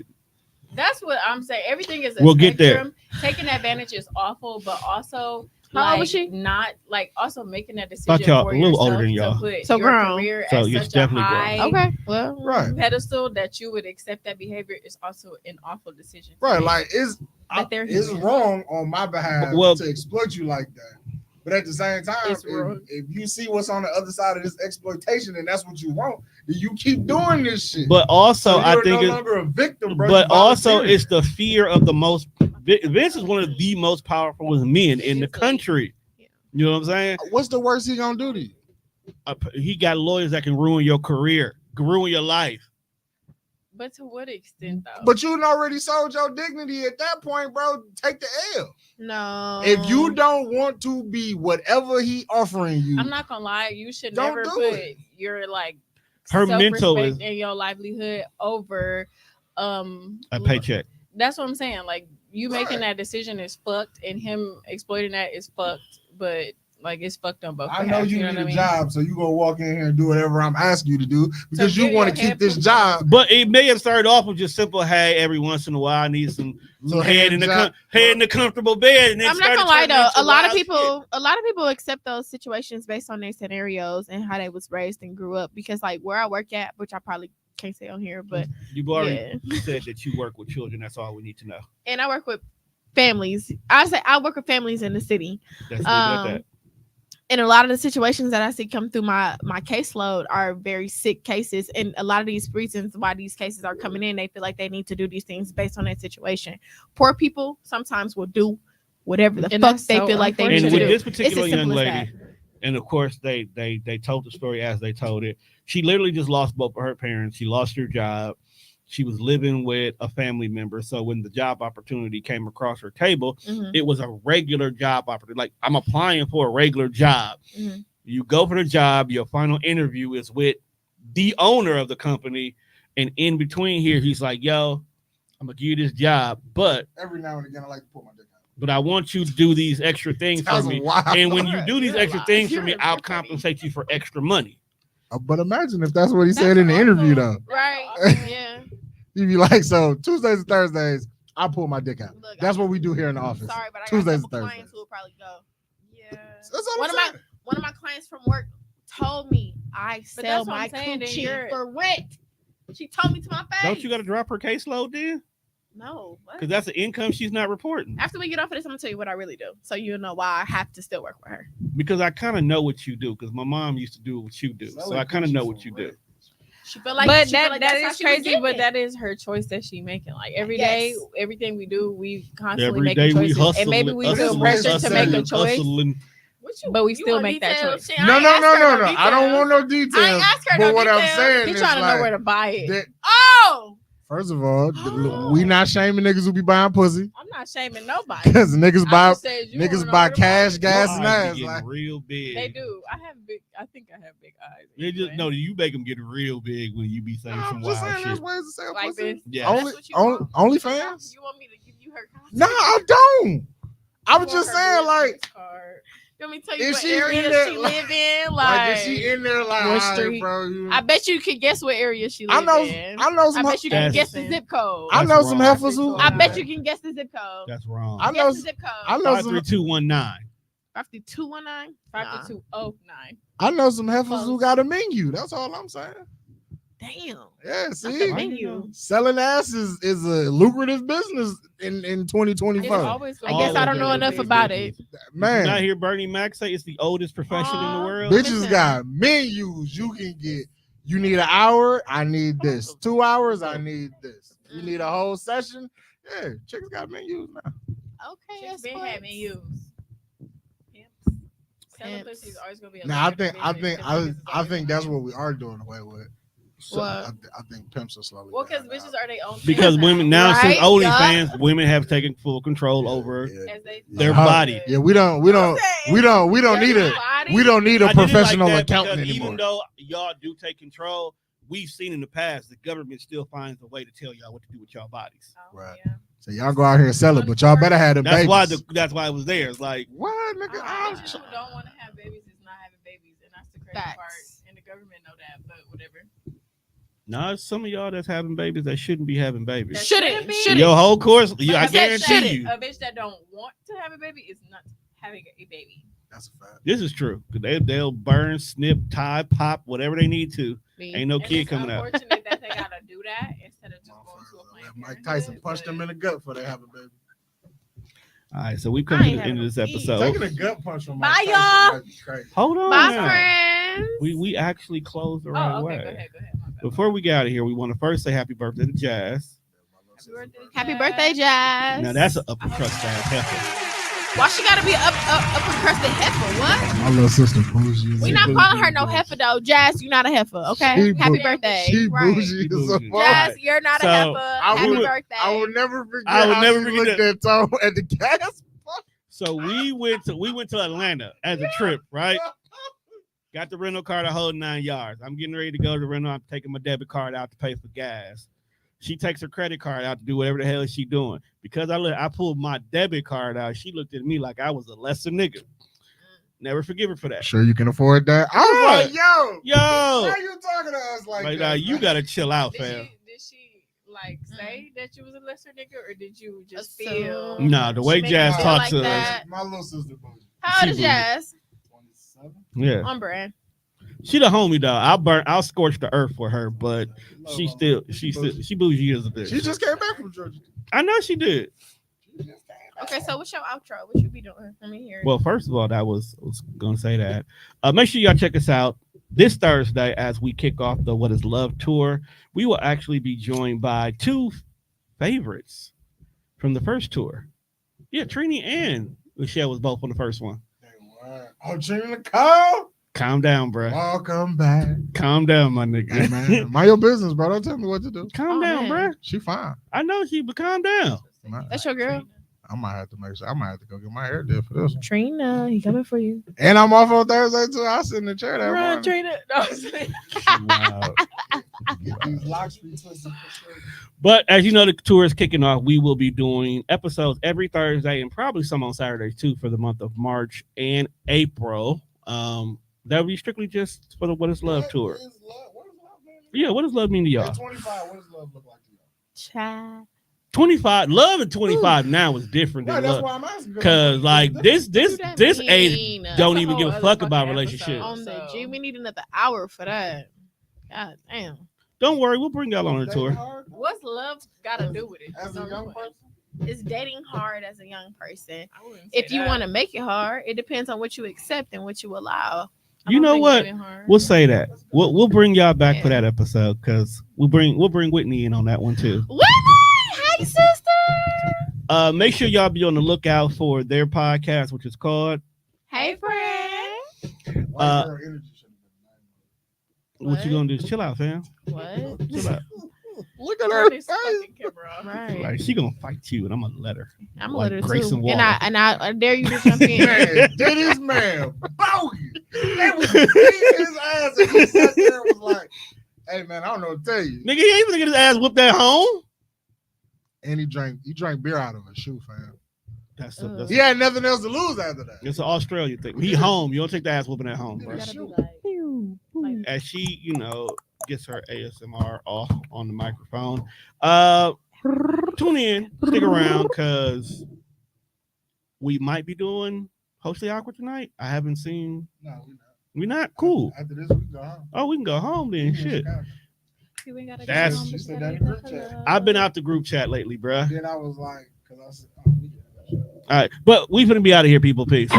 That's what I'm saying. Everything is a We'll get there. spectrum. Taking advantage is awful, but also How old like was she? not like also making that decision Thought y'all for a little yourself older than to y'all. put So your grown. career So at it's such a definitely grown. high Okay. Well, Right. pedestal that you would accept that behavior is also an awful decision. to Right, make. like they're it's human. wrong on my behalf Well- to exploit you like that. But at the same time, It's wrong. if you see what's on the other side of this exploitation and that's what you want, then you keep doing this shit. But also, so I you're think no it's, longer a victim, bro. but You also volunteering. it's the fear of the most. Vince is one of the most powerful men in the country. You know what I'm saying? What's the worst he gonna do to you? He got lawyers that can ruin your career, can ruin your life. But to what extent though? But you already sold your dignity at that point, bro. Take the L. no. If you don't want to be whatever he offering you, I'm not gonna lie, you should Don't never do put it. your like Her mental self-respect is- and your livelihood over A paycheck. That's what I'm saying. Like you making Right. that decision is fucked, and him exploiting that is fucked. But like it's fucked on both. I know behalves, you know need what I a mean? job, so you gonna walk in here and do whatever I'm asking you to do because give you want your to keep head this push job. But it may have started off with just simple, hey, every once in a while I need some head in the job. head in the comfortable bed. And then I'm not started gonna lie turning though. into A lot of wild people accept those situations based on their scenarios and how they was raised and grew up. Because like where I work at, which I probably can't say on here, but shit. You've already yeah. said that you work with children. That's all we need to know. And I work with families. I work with families in the city. That's about that. And a lot of the situations that I see come through my caseload are very sick cases. And a lot of these reasons why these cases are coming in, they feel like they need to do these things based on that situation. Poor people sometimes will do whatever the And fuck that's they so feel like they And need to with do. this particular as young simple as lady, and of course they told the story as they told it. She literally just lost both of her parents. She lost her job. She was living with a family member. So when the job opportunity came across her table, Mhm, it was a regular job opportunity. Like I'm applying for a regular job. mhm. You go for the job. Your final interview is with the owner of the company. And in between here, he's like, yo, I'm going to give you this job, but Every now and again, I like to put my dick I want you to do these extra things out. for me. Wild. And when you do these You're extra alive. things for You're me, very I'll funny. compensate you for extra money. But imagine if that's what he said That's in the interview, awful. though. Right. Awful. Yeah. You'd be like, so Tuesdays and Thursdays, I pull my dick out. Look, That's what we do here in the office. Sorry, but I got Tuesdays a and couple clients Thursdays. who will probably go. Yeah. That's all One I'm of my saying. one of my clients from work told me I But sell that's what my I'm saying, then coochie you're- for rent. She told me to my face. Don't you got to drop her caseload then? No. What? Because that's an income she's not reporting. After we get off of this, I'm gonna tell you what I really do, so you know why I have to still work with her. Because I kind of know what you do. Because my mom used to do what you do, so I kind of know what you do. She feel like, But she feel that like that that's how is she was crazy. But getting it. that is her choice that she making. Like every day, Yes. everything we do, we constantly Every make day we choices, hustle. and maybe we feel hustling, pressure to make a hustling, choice. What you- but we you still want make that details? choice. Shit, I No, ain't no, asked no, her no, no. I details. don't want no details. I ain't asked her but no what I'm details. saying He is trying to know like, where to buy it. that, Oh, first of all, Oh. we not shaming niggas who be buying pussy I'm not shaming nobody. because niggas I buy just said you wanna niggas know buy where to buy cash, it. gas, Your and eyes ass. be getting Like, real big. They do. I think I have big eyes. They just anyway. no, you make them get real big when you be saying some I'm just wild saying there's shit. ways to sell Like pussy. this. Yeah. Only, That's what you only, want? OnlyFans? You want me to give you her contact? No, I don't. I was Want just her saying, like, business card. You want me to tell you Is what she in area there, she like- live in? like is she in there like, What all right, street? bro? You, I bet you could guess what area she I live know, in. I know I some, bet you can That's- guess the zip code. I That's know some wrong. heifers who. I bet you can guess the zip code. That's wrong. I know Guess the s- zip code. I know some, 53219. 53219. 52209. I know some heifers Close. who got a menu. That's all I'm saying. Damn. Yeah, That's see, the menu. selling ass is a lucrative business in It's 2024. always I guess I don't know enough about it. Did you not Man, hear Bernie Mac say it's the oldest profession in the world? bitches Listen. got menus you can get. You need an hour, I need this. 2 hours, I need this. You need a whole session. Yeah, chicks got menus now. Okay, Chicks yes, been but- having used. Selling Pimps. pussy is always gonna be a Now I lucrative think I business think 'cause I, niggas is I always think gonna that's have- what we are doing away with. So What? I think pimps are slowly. Well, because dying bitches out. are their own. Because thing women now, since Right, OnlyFans, women have taken full control over Yeah. as they their Huh? body. Yeah, we don't need a we don't need a I did it like professional that accountant because anymore. Even though y'all do take control, we've seen in the past the government still finds a way to tell y'all what to do with y'all bodies. Right. So y'all go out here and sell it, but y'all better have them That's babies. why it was there. It's like What, nigga? Bitches who don't want to have babies is not having babies, and that's the crazy Facts. part. And the government know that, but whatever. nah, some of y'all that's having babies that shouldn't be having babies. That Shouldn't be. shouldn't. Your whole course, I But guarantee shouldn't. you, A bitch that don't want to have a baby is not having a baby. That's a fact. this is true. 'Cause they'll burn, snip, tie, pop, whatever they need to. Ain't no And kid it's coming out. unfortunate that they gotta do that instead of just going to a Planned Mike Tyson Parenthood, punched but- him in the gut before they have a baby. All right, so we've come I to ain't the end of this having no kids. episode. Taking a gut punch from Bye, Mike Tyson y'all. might be crazy. Hold on. Bye, now. friends. We actually closed the right Oh, way. okay, go ahead. My bad. Before we get out of here, we want to first say happy birthday to Jazz. Happy birthday, Jazz. Now that's an upper crust ass heifer. Why she gotta be upper crusted heifer? What? My little sister bougie. We not calling her no heifer though. Jazz, you're not a heifer. Okay. She Happy bou- birthday. She Right. bougie as a Bougie. fuck. Jazz, you're not So, a heifer. I Happy would- birthday. I will never forget I will how never she forget looked at Tom at the gas. So we went to Atlanta as a trip, right? Got the rental car the whole 9 yards. I'm getting ready to go to the rental. I'm taking my debit card out to pay for gas. She takes her credit card out to do whatever the hell she doing. Because I pulled my debit card out, she looked at me like I was a lesser nigga. Never forgive her for that. Sure, you can afford that. I was like, yo, Yo, why you talking to us like like, that? nah, you gotta chill out, Did fam. she like say that you was a lesser nigga, or did you just Assume. feel? Nah, the way She make Jazz me feel talks like to us, that. My little sister bougie. How old is She Jazz? 27. yeah, On brand. she the homie dog. I'll scorch the earth for her, but she bougie as a bitch. She just came back from Georgia. I know she did. She just came back. Okay, so what's your outro? What you be doing? Let me hear it. Well, first of all, I was gonna say that. Make sure y'all check us out this Thursday as we kick off the What Is Love tour. We will actually be joined by two favorites from the first tour. Yeah, Trini and Michelle was both on the first one. Oh, Trina Nicole. Calm down, bruh. Welcome back. Calm down, my Hey, nigga. man, mind your business, bro. Don't tell me what to do. Calm Oh, down, man. bruh. She fine. I know she, but calm down. That's your girl. I might have to make sure. I might have to go get my hair did for this one. Trina, he coming for you. And I'm off on Thursday too. I sit in the chair that Run, morning. Trina. No, I'm saying. Wow. Get these locks be twisted for sure. But as you know, the tour is kicking off. We will be doing episodes every Thursday and probably some on Saturdays too for the month of March and April. That'll be strictly just for the What Is Love tour. What is love mean? Yeah, what does love mean to y'all? At 25, what does love look like to you? Child. 25, love at 25 now is different Right, than that's love. why I'm asking. Cause like this What do that age mean? don't That's a even give whole a other fuck about fucking relationships. episode. On the So- G, we need another hour for that. God damn. Don't worry, we'll bring y'all on the tour. What's love got to do with it? As a young person, It's dating hard as a young person. I wouldn't say If you that. want to make it hard, it depends on what you accept and what you allow. I You don't know think what? Jaden Harm- We'll say that. We'll bring y'all back for Yeah. that episode because we'll bring Whitney in on that one too. Whitney, hey sister. Make sure y'all be on the lookout for their podcast, which is called Hey friend. White girl energy should have been What you gonna do? Chill out, fam. What? Chill out. Look at Turn her this face. fucking camera off. Right. Like she gonna fight you, and I'm gonna let her. I'm like a little Grayson too. Waller. And I dare you to jump in. Man, did his man bogey. They was beating his ass, and he sat there and was like, "Hey man, I don't know what to tell you." Nigga, he ain't gonna get his ass whooped at home. And he drank beer out of a shoe, fam. That's He had nothing else to lose after that. it's an Australia thing. He home. You don't take the ass whooping at home, bro. You gotta be like, As she, gets her ASMR off on the microphone. Tune in, stick around, because we might be doing Hostly Awkward tonight. I haven't seen. No, we not. We not cool. After this, we can go home. Oh, we can go home then. Shit. you ain't gotta That's- go home She to said study that in the group chat. hello. I've been out the group chat lately, bruh. Then I was like, because I said, "Oh, we can." All right, but we finna be out of here, people. Peace.